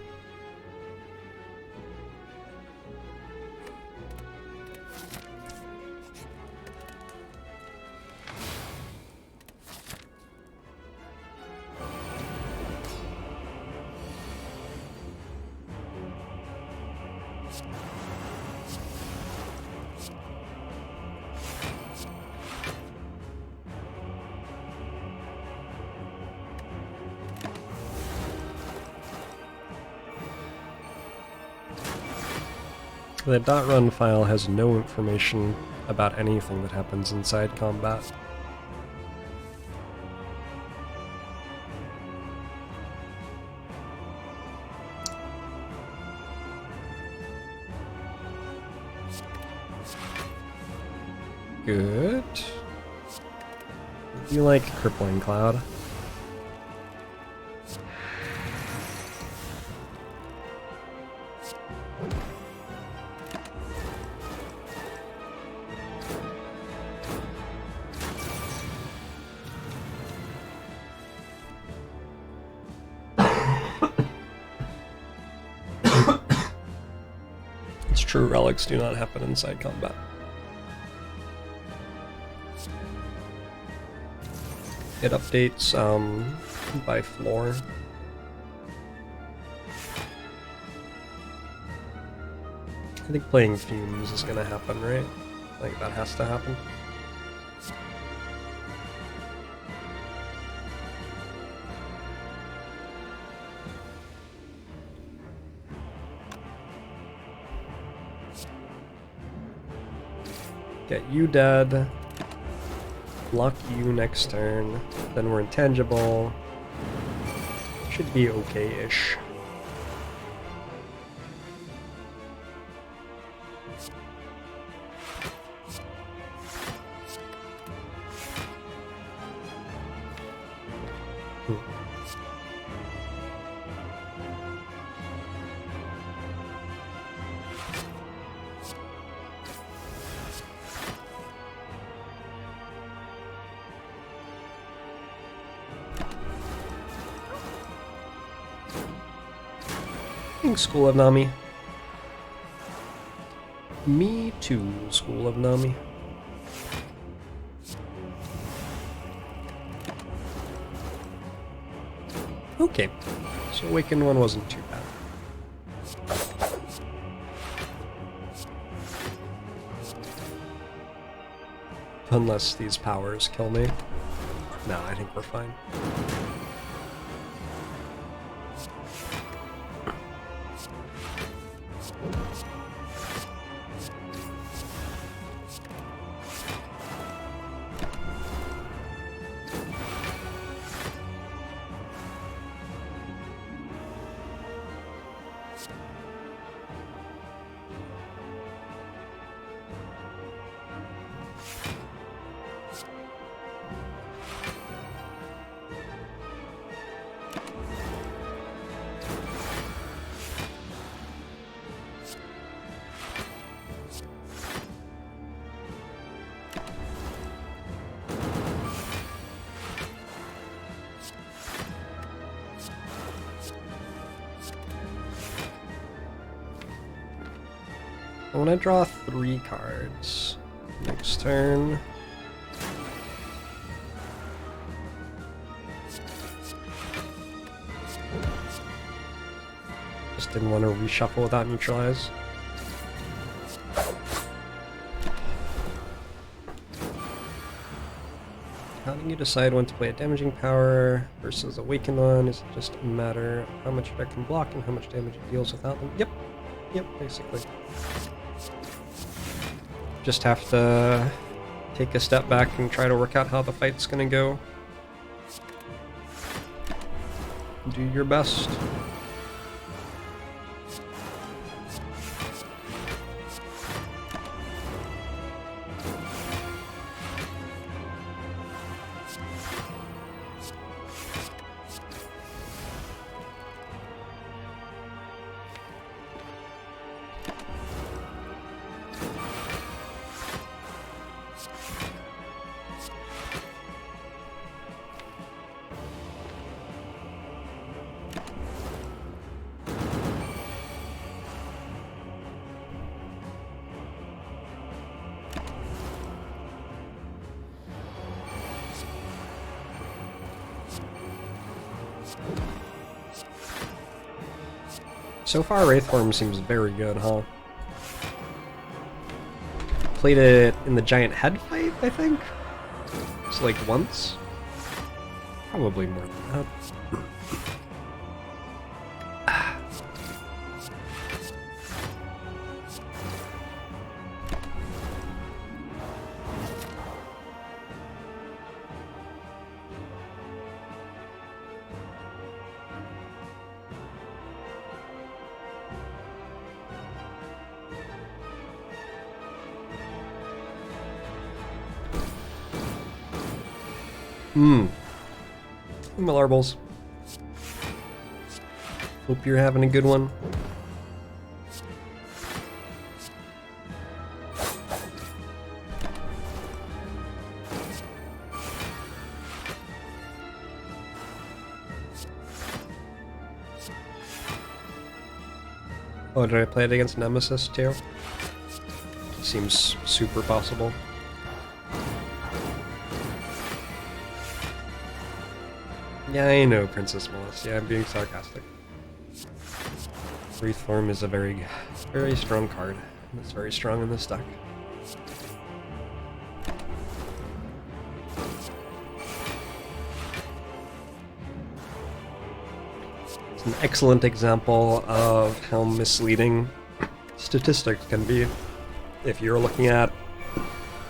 The .run file has no information about anything that happens inside combat. Good. Do you like Crippling Cloud? It's true, relics do not happen inside combat. It updates by floor. I think playing Fumes is gonna happen, right? I think that has to happen. Get you dead. Block you next turn. Then we're intangible. Should be okay-ish. School of Nami. Me too, School of Nami. Okay, so Awakened one wasn't too bad. Unless these powers kill me. No, I think we're fine. I want to draw 3 cards next turn. Just didn't want to reshuffle without neutralize. How do you decide when to play a damaging power versus awakened one? Is it just a matter of how much it can block and how much damage it deals without them? Yep, basically. Just have to take a step back and try to work out how the fight's gonna go. Do your best. So far, Wraithform seems very good, huh? Played it in the giant head fight, I think? It's like once? Probably more than that. Marbles. Hope you're having a good one. Oh, did I play it against Nemesis too? Seems super possible. Yeah, I know, Princess Melissa. Yeah, I'm being sarcastic. Wraithform is a very, very strong card. It's very strong in this deck. It's an excellent example of how misleading statistics can be. If you're looking at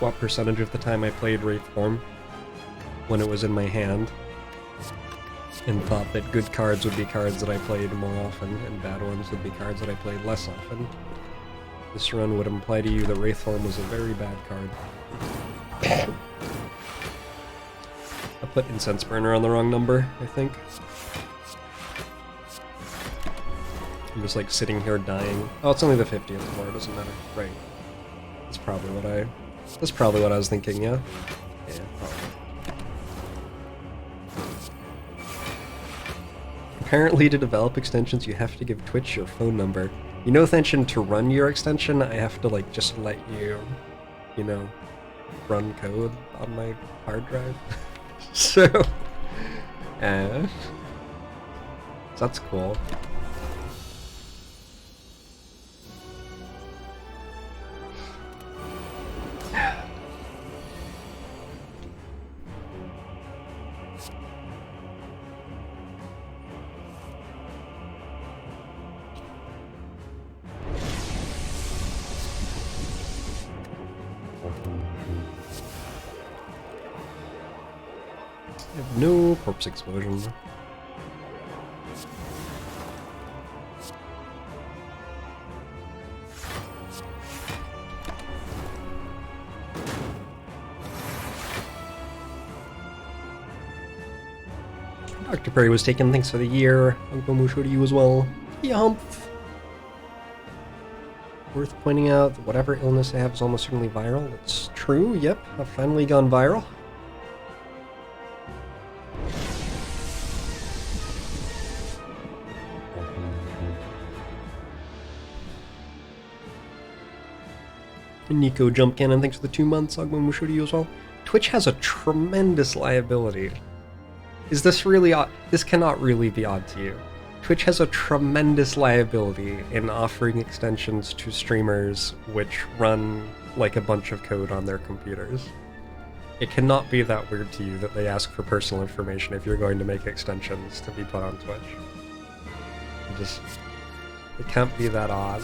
what percentage of the time I played Wraithform when it was in my hand, and thought that good cards would be cards that I played more often, and bad ones would be cards that I played less often. This run would imply to you that Wraithform was a very bad card. I put Incense Burner on the wrong number, I think. I'm just like sitting here dying. Oh, it's only the 50th floor, it doesn't matter. Right. That's probably what I was thinking, yeah? Yeah, probably. Apparently to develop extensions you have to give Twitch your phone number. You know, Ascension, to run your extension, I have to like just let you, you know, run code on my hard drive. So, that's cool. I have no corpse explosion. Dr. Perry was taken, thanks for the year. Uncle Musho to you as well. Yump! Worth pointing out that whatever illness I have is almost certainly viral. That's true, yep. I've finally gone viral. Nico Jump Cannon, thanks for the 2 months. Agma Musho to you as well. Twitch has a tremendous liability. Is this really odd? This cannot really be odd to you. Twitch has a tremendous liability in offering extensions to streamers which run like a bunch of code on their computers. It cannot be that weird to you that they ask for personal information if you're going to make extensions to be put on Twitch. It can't be that odd.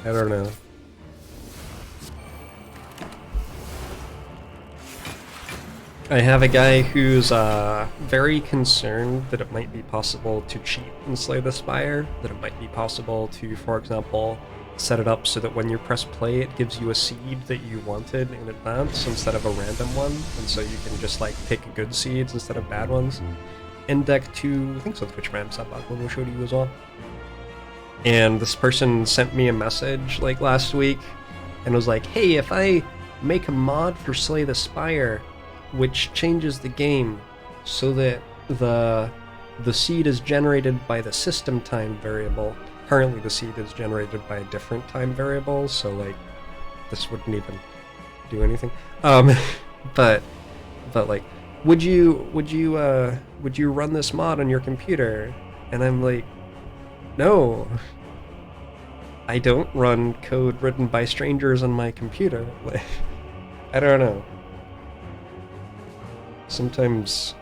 I don't know. I have a guy who's very concerned that it might be possible to cheat and slay the Spire, that it might be possible to, for example, set it up so that when you press play it gives you a seed that you wanted in advance instead of a random one, and so you can just like pick good seeds instead of bad ones. In deck 2, I think so, the Twitch Ram Sub will show to you as well. And this person sent me a message like last week and was like, hey, if I make a mod for Slay the Spire which changes the game so that the seed is generated by the system time variable. Currently the seed is generated by a different time variable, so like this wouldn't even do anything. But like, would you run this mod on your computer? And I'm like, no. I don't run code written by strangers on my computer. Like, I don't know. Sometimes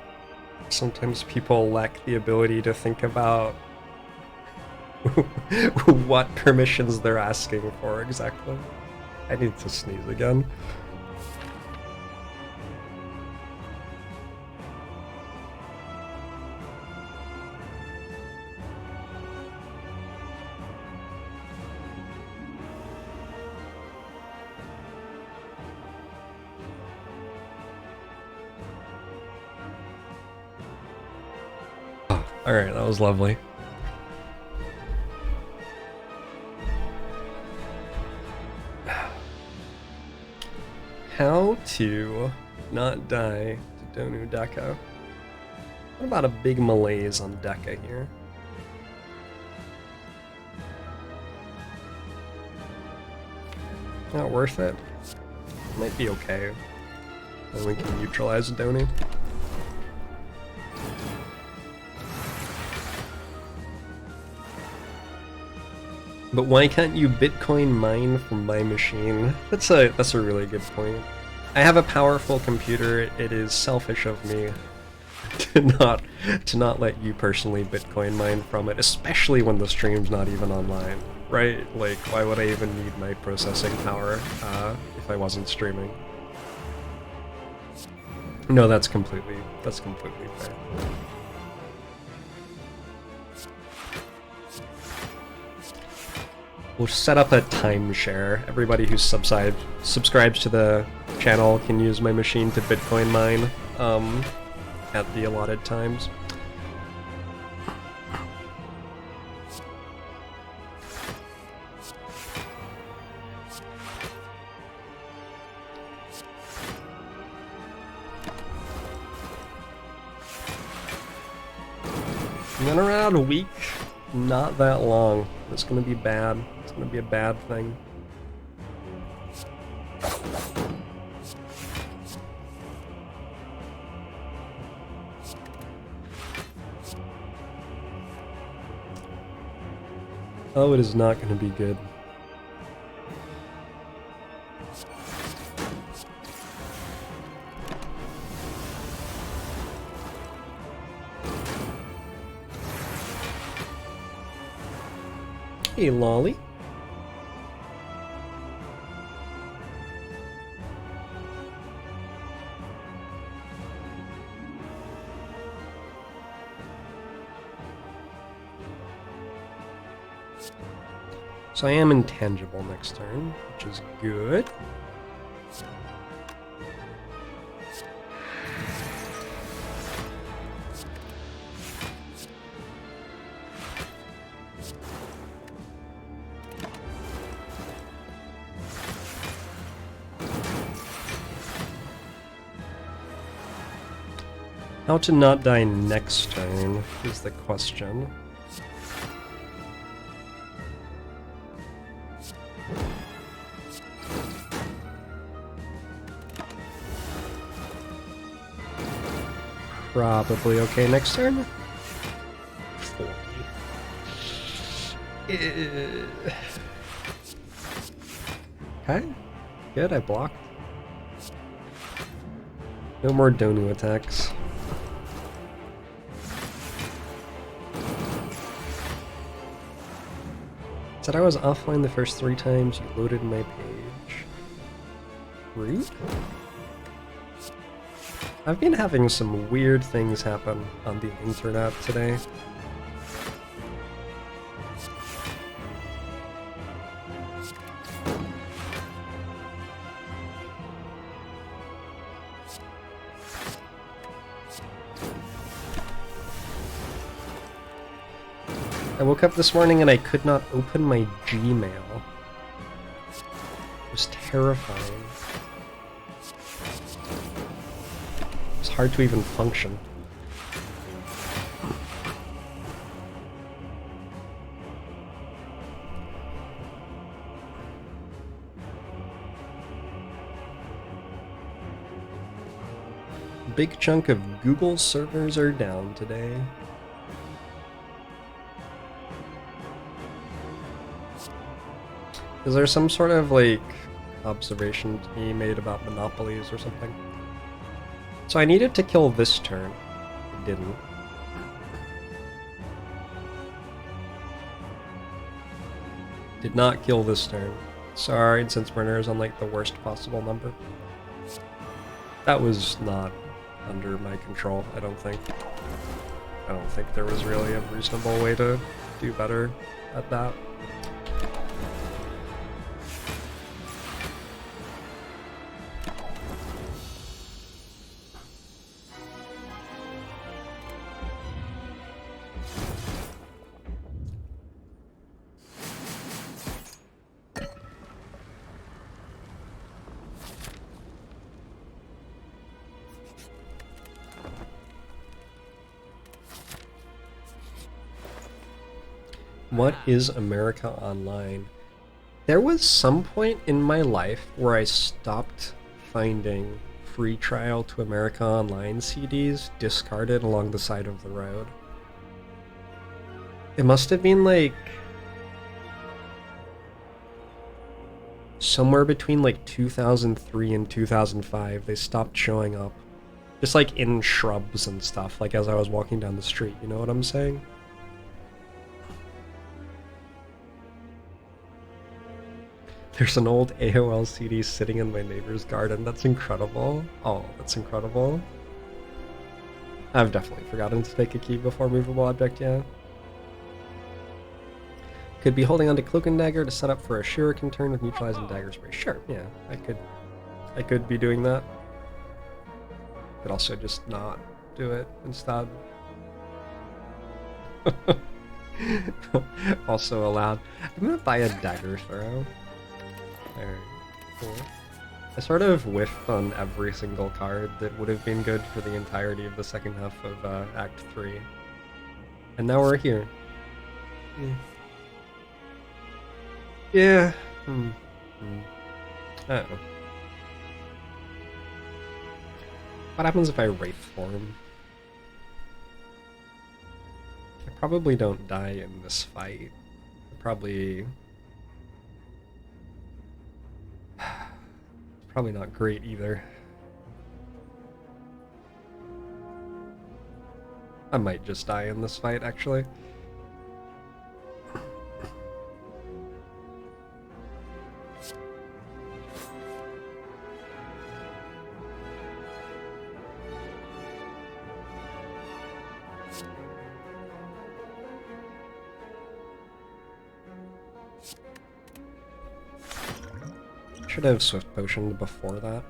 people lack the ability to think about what permissions they're asking for exactly. I need to sneeze again. Alright, that was lovely. How to not die to Donu Deka. What about a big malaise on Deka here? Not worth it. Might be okay. Then we can neutralize Donu. But why can't you Bitcoin mine from my machine? That's a really good point. I have a powerful computer. It is selfish of me to not let you personally Bitcoin mine from it, especially when the stream's not even online, right? Like, why would I even need my processing power if I wasn't streaming? No, that's completely fair. We'll set up a timeshare. Everybody who subscribes to the channel can use my machine to Bitcoin mine at the allotted times. And then around a week, not that long. It's gonna be bad. It's gonna be a bad thing. Oh, it is not gonna be good. Hey, Lolly. So I am intangible next turn, which is good. How to not die next turn is the question. Probably okay next turn. 40. Okay. Good, I blocked. No more Donu attacks. Said I was offline the first 3 times you loaded my page. Rude? I've been having some weird things happen on the internet today. I woke up this morning and I could not open my Gmail. It was terrifying. It was hard to even function. Big chunk of Google servers are down today. Is there some sort of, like, observation to be made about monopolies or something? So I needed to kill this turn. I didn't. Did not kill this turn. Sorry, incense burner is on, like, the worst possible number. That was not under my control, I don't think. I don't think there was really a reasonable way to do better at that. What is America Online? There was some point in my life where I stopped finding free trial to America Online CDs discarded along the side of the road. It must have been like somewhere between like 2003 and 2005 they stopped showing up Just like in shrubs and stuff, like as I was walking down the street, you know what I'm saying? There's an old AOL CD sitting in my neighbor's garden. That's incredible. Oh, that's incredible. I've definitely forgotten to take a key before movable object, yeah. Could be holding onto Cloak and Dagger to set up for a shuriken turn with neutralizing dagger spray. Sure, yeah, I could be doing that. Could also just not do it instead. Also allowed. I'm gonna buy a dagger throw. Alright, cool. I sort of whiffed on every single card that would have been good for the entirety of the second half of Act 3. And now we're here. Yeah. I don't know. What happens if I Wraith form? I probably don't die in this fight. Probably not great either. I might just die in this fight, actually. Should have Swift Potioned before that.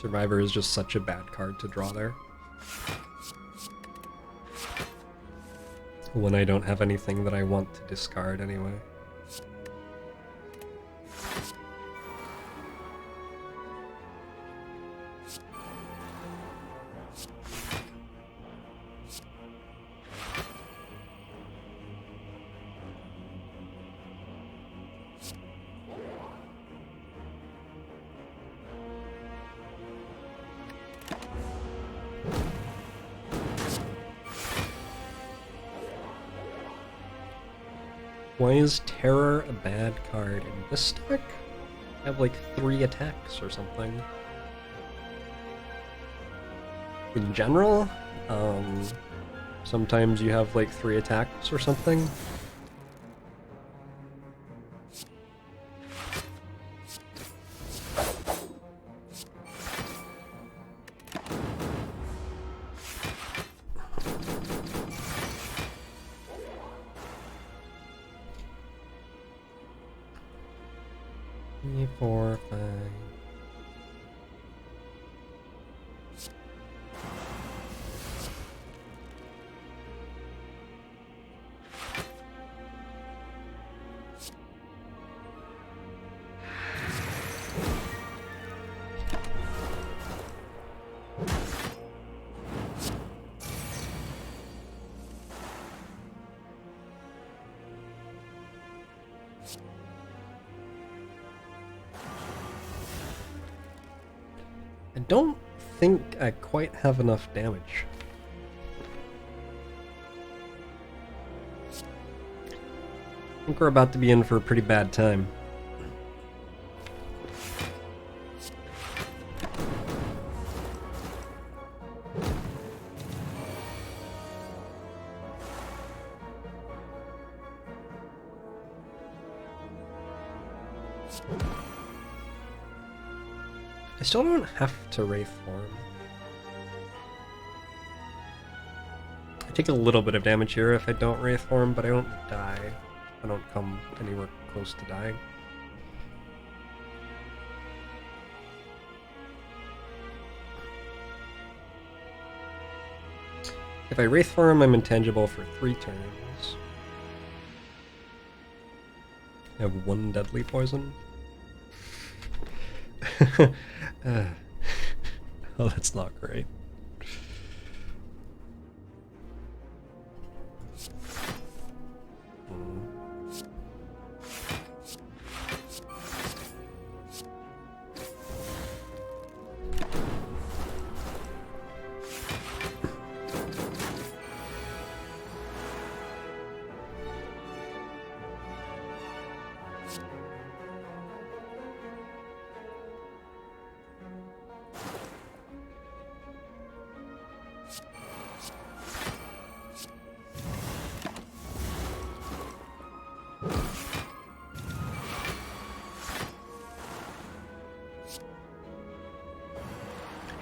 Survivor is just such a bad card to draw there. When I don't have anything that I want to discard anyway. Why is Terror a bad card in this deck? I have like 3 attacks or something. In general, sometimes you have like 3 attacks or something. I don't think I quite have enough damage. I think we're about to be in for a pretty bad time. I still don't have to Wraith form. I take a little bit of damage here if I don't Wraith form, but I don't die. I don't come anywhere close to dying. If I Wraith form, I'm intangible for 3 turns. I have 1 deadly poison. Oh, that's not great.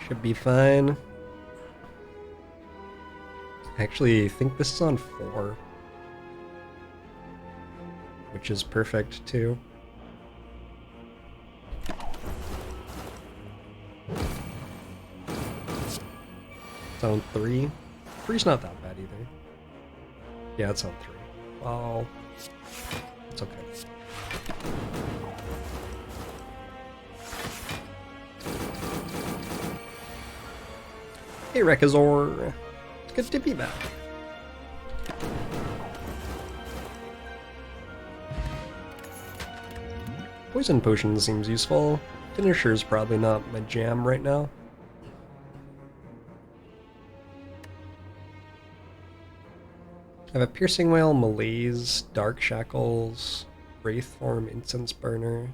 Should be fine. I actually think this is on 4. Which is perfect too. It's on 3. 3's not that bad either. Yeah, it's on 3. Well, it's okay. Hey, Rekazor. It's good to be back. Poison potion seems useful. Finisher's probably not my jam right now. I have a Piercing Whale, Malaise, Dark Shackles, Wraith Form, Incense Burner,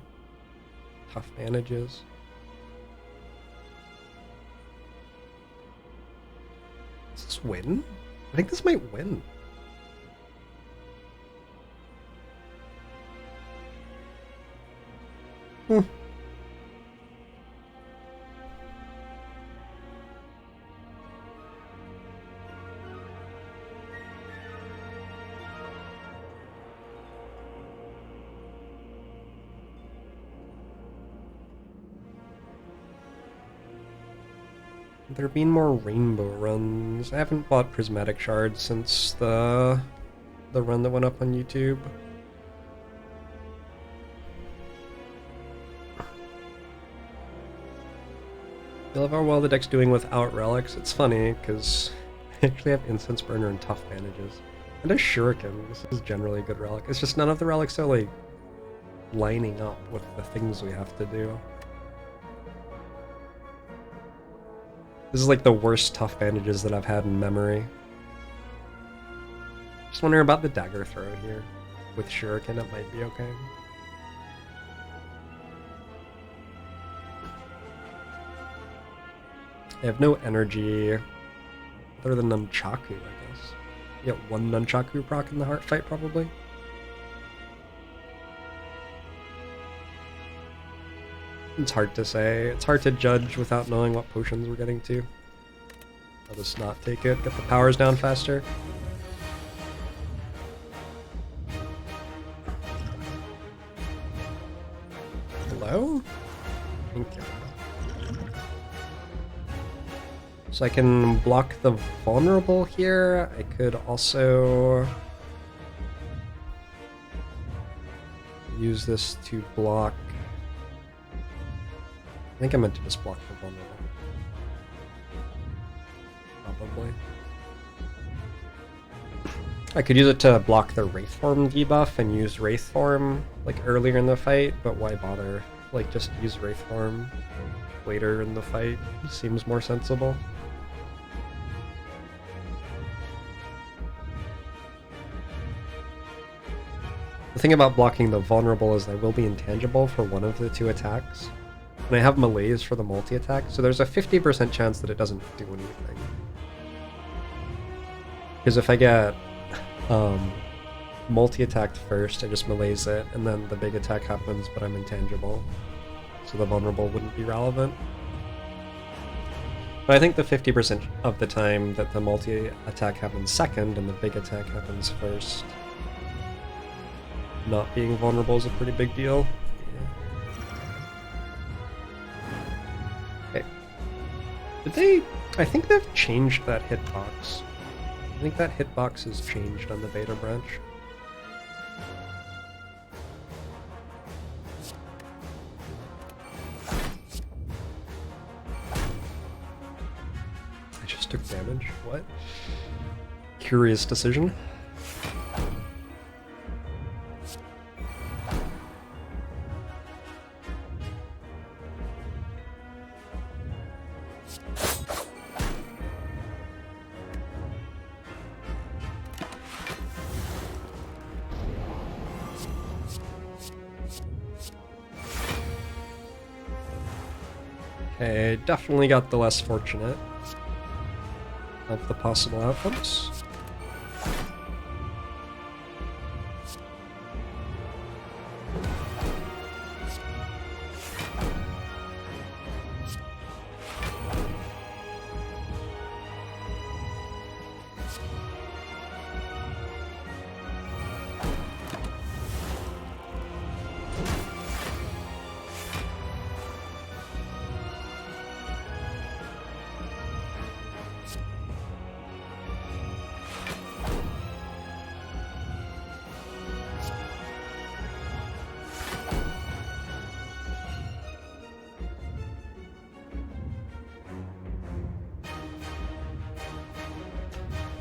Tough Bandages. Does this win? I think this might win. There have been more rainbow runs. I haven't bought prismatic shards since the run that went up on YouTube. I love how well the deck's doing without relics. It's funny because I actually have Incense Burner and Tough Bandages. And a Shuriken. This is generally a good relic. It's just none of the relics are like lining up with the things we have to do. This is like the worst Tough Bandages that I've had in memory. Just wondering about the dagger throw here. With Shuriken, it might be okay. I have no energy other than Nunchaku, I guess. You get 1 Nunchaku proc in the heart fight, probably. It's hard to say. It's hard to judge without knowing what potions we're getting to. I'll just not take it. Get the powers down faster. Hello? Thank you. So I can block the vulnerable here. I could also use this to block. I think I meant to just block the vulnerable. Probably. I could use it to block the Wraith Form debuff and use Wraith Form like earlier in the fight, but why bother? Like just use Wraith Form later in the fight seems more sensible. The thing about blocking the vulnerable is I will be intangible for one of the 2 attacks. And I have Malaise for the multi-attack, so there's a 50% chance that it doesn't do anything. Because if I get multi-attacked first, I just Malaise it, and then the big attack happens, but I'm intangible. So the vulnerable wouldn't be relevant. But I think the 50% of the time that the multi-attack happens second and the big attack happens first, not being vulnerable is a pretty big deal. Okay. Did they... I think they've changed that hitbox. I think that hitbox has changed on the beta branch. I just took damage? What? Curious decision. Okay, definitely got the less fortunate of the possible outcomes.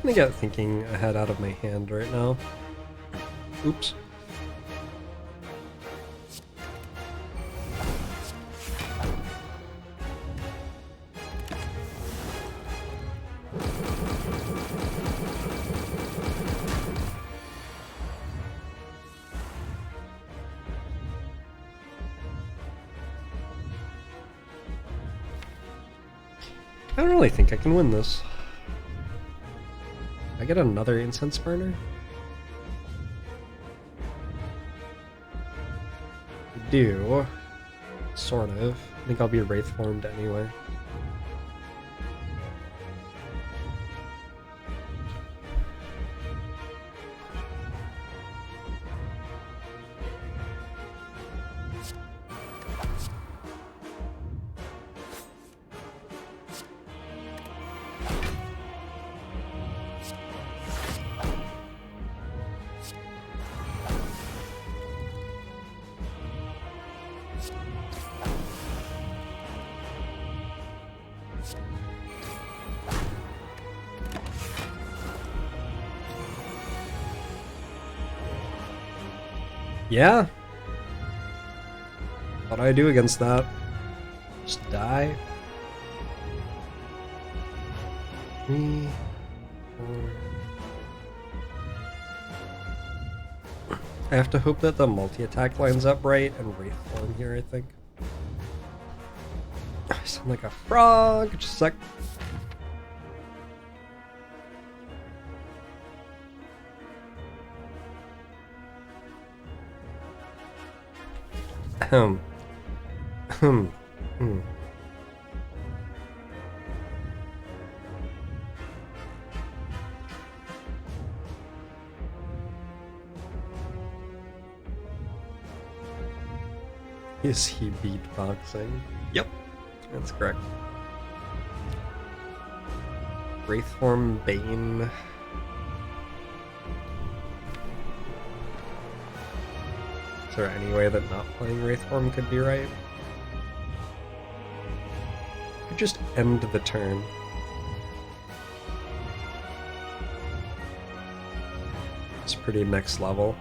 gonna get thinking ahead out of my hand right now. Oops. I don't really think I can win this. I get another incense burner? I do. Sort of. I think I'll be wraith formed anyway. Yeah. What do I do against that? Just die? 3, 4. I have to hope that the multi-attack lines up right and wraith form here, I think. I sound like a frog. Just a sec. Hmm. Is he beatboxing? Yep, that's correct. Wraithform Bane. Is there any way that not playing Wraithform could be right? Could just end the turn. It's pretty next level.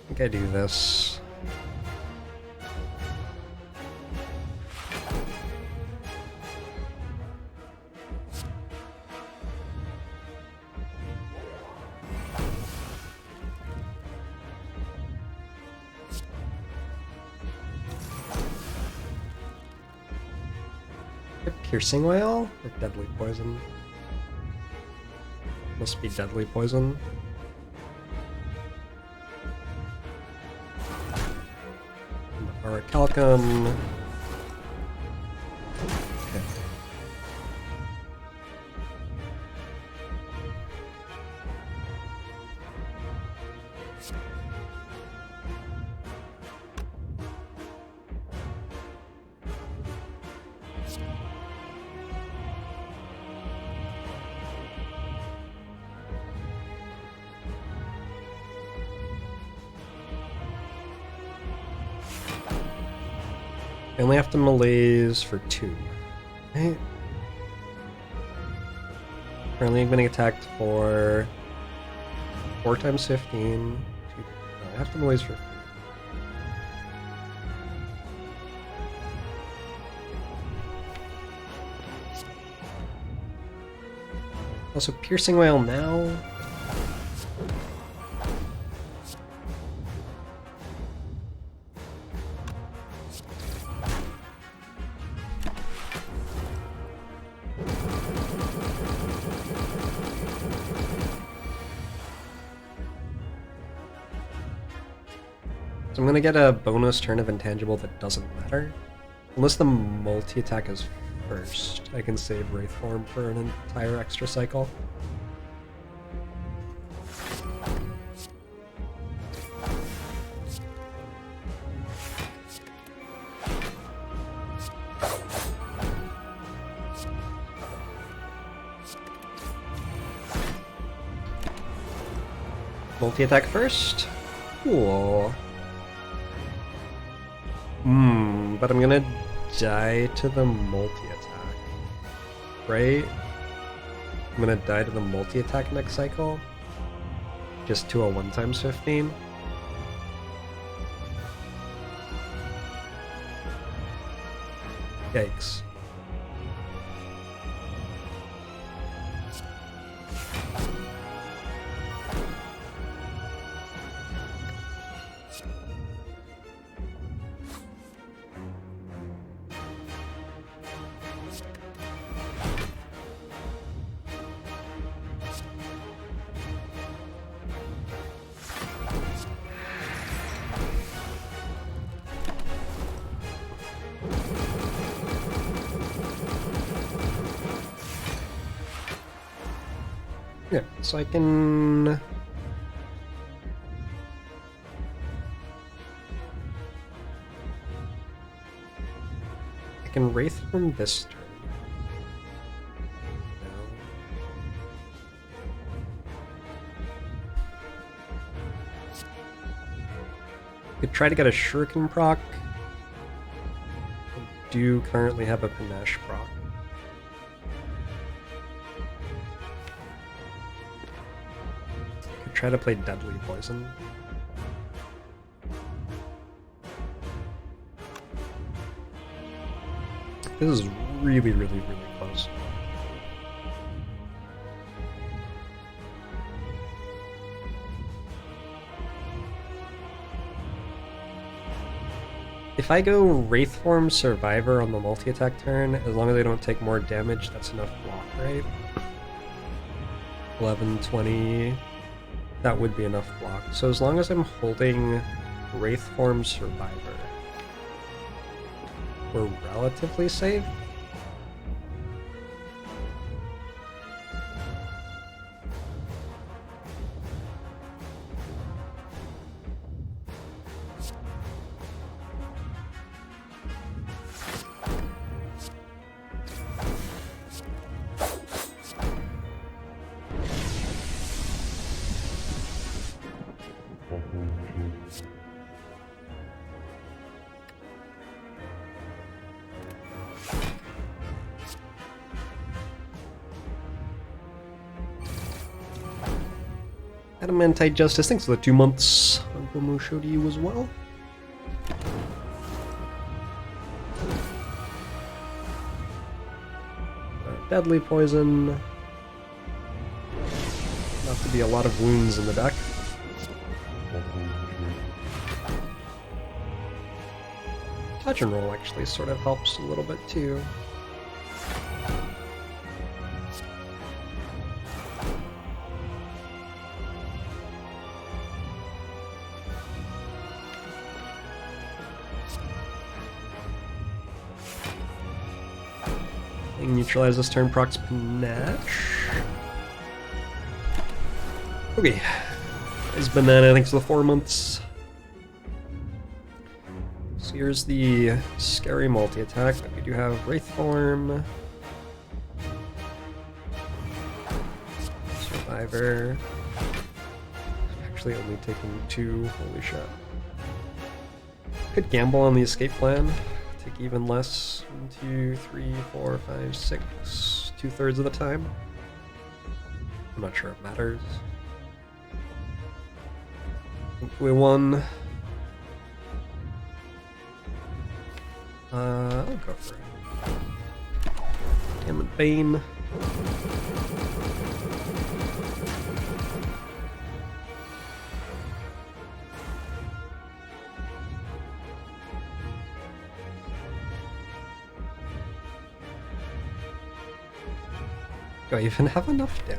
I think I do this. Piercing whale or deadly poison? Must be deadly poison. Orichalcum. Okay. I only have to malaise for 2. Right? Currently I'm getting attacked for 4 times 15. No, I have to malaise for 3. Also, piercing whale now. So I'm gonna get a bonus turn of intangible that doesn't matter. Unless the multi-attack is first, I can save Wraithform for an entire extra cycle. Multi-attack first? Cool. But I'm gonna die to the multi-attack. Right? I'm gonna die to the multi-attack next cycle. Just to a 1 times 15. Yikes. Yeah, so I can... Wraith from this turn. Could try to get a Shuriken proc. I do currently have a Panache proc. Could try to play Deadly Poison. This is really, really, really close. If I go Wraith Form Survivor on the multi-attack turn, as long as I don't take more damage, that's enough block, right? 11, 20... That would be enough block. So as long as I'm holding Wraith Form Survivor, we're relatively safe. Adamantite Justice, thanks for the 2 months. Uncle Musho to you as well. Deadly Poison. Not to be a lot of wounds in the deck. Touch and Roll actually sort of helps a little bit too. Neutralize this turn, procs Panache. Okay. There's Banana, thanks for the 4 months. So here's the scary multi-attack. We do have Wraith Form. Survivor. Actually only taking 2, holy shit. Could gamble on the escape plan. Take even less. 1, 2, 3, 4, 5, 6. 2/3 of the time. I'm not sure it matters. I think we won. I'll go for it. Damn it, Bane. Do I even have enough damage?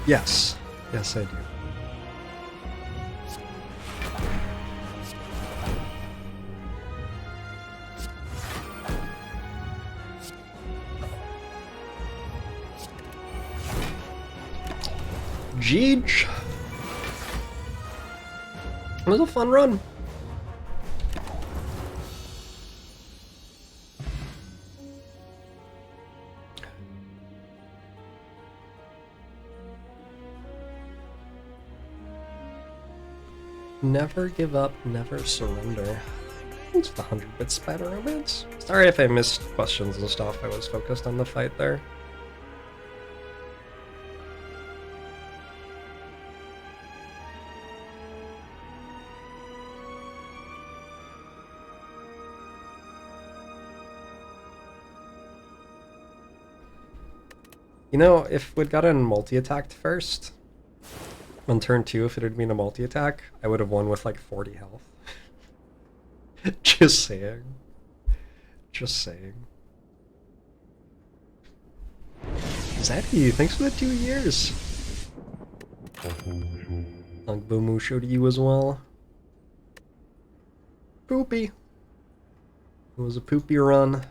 Yes. Yes, I do. Jeej. It was a fun run. Never give up, never surrender. Thanks for the 100-bit spider romance. Sorry if I missed questions and stuff. I was focused on the fight there. You know, if we'd gotten multi-attacked first, on turn 2, if it had been a multi-attack, I would have won with like 40 health. Just saying. Just saying. Zeddy, thanks for the 2 years. Boomusho to you as well. Poopy. It was a poopy run.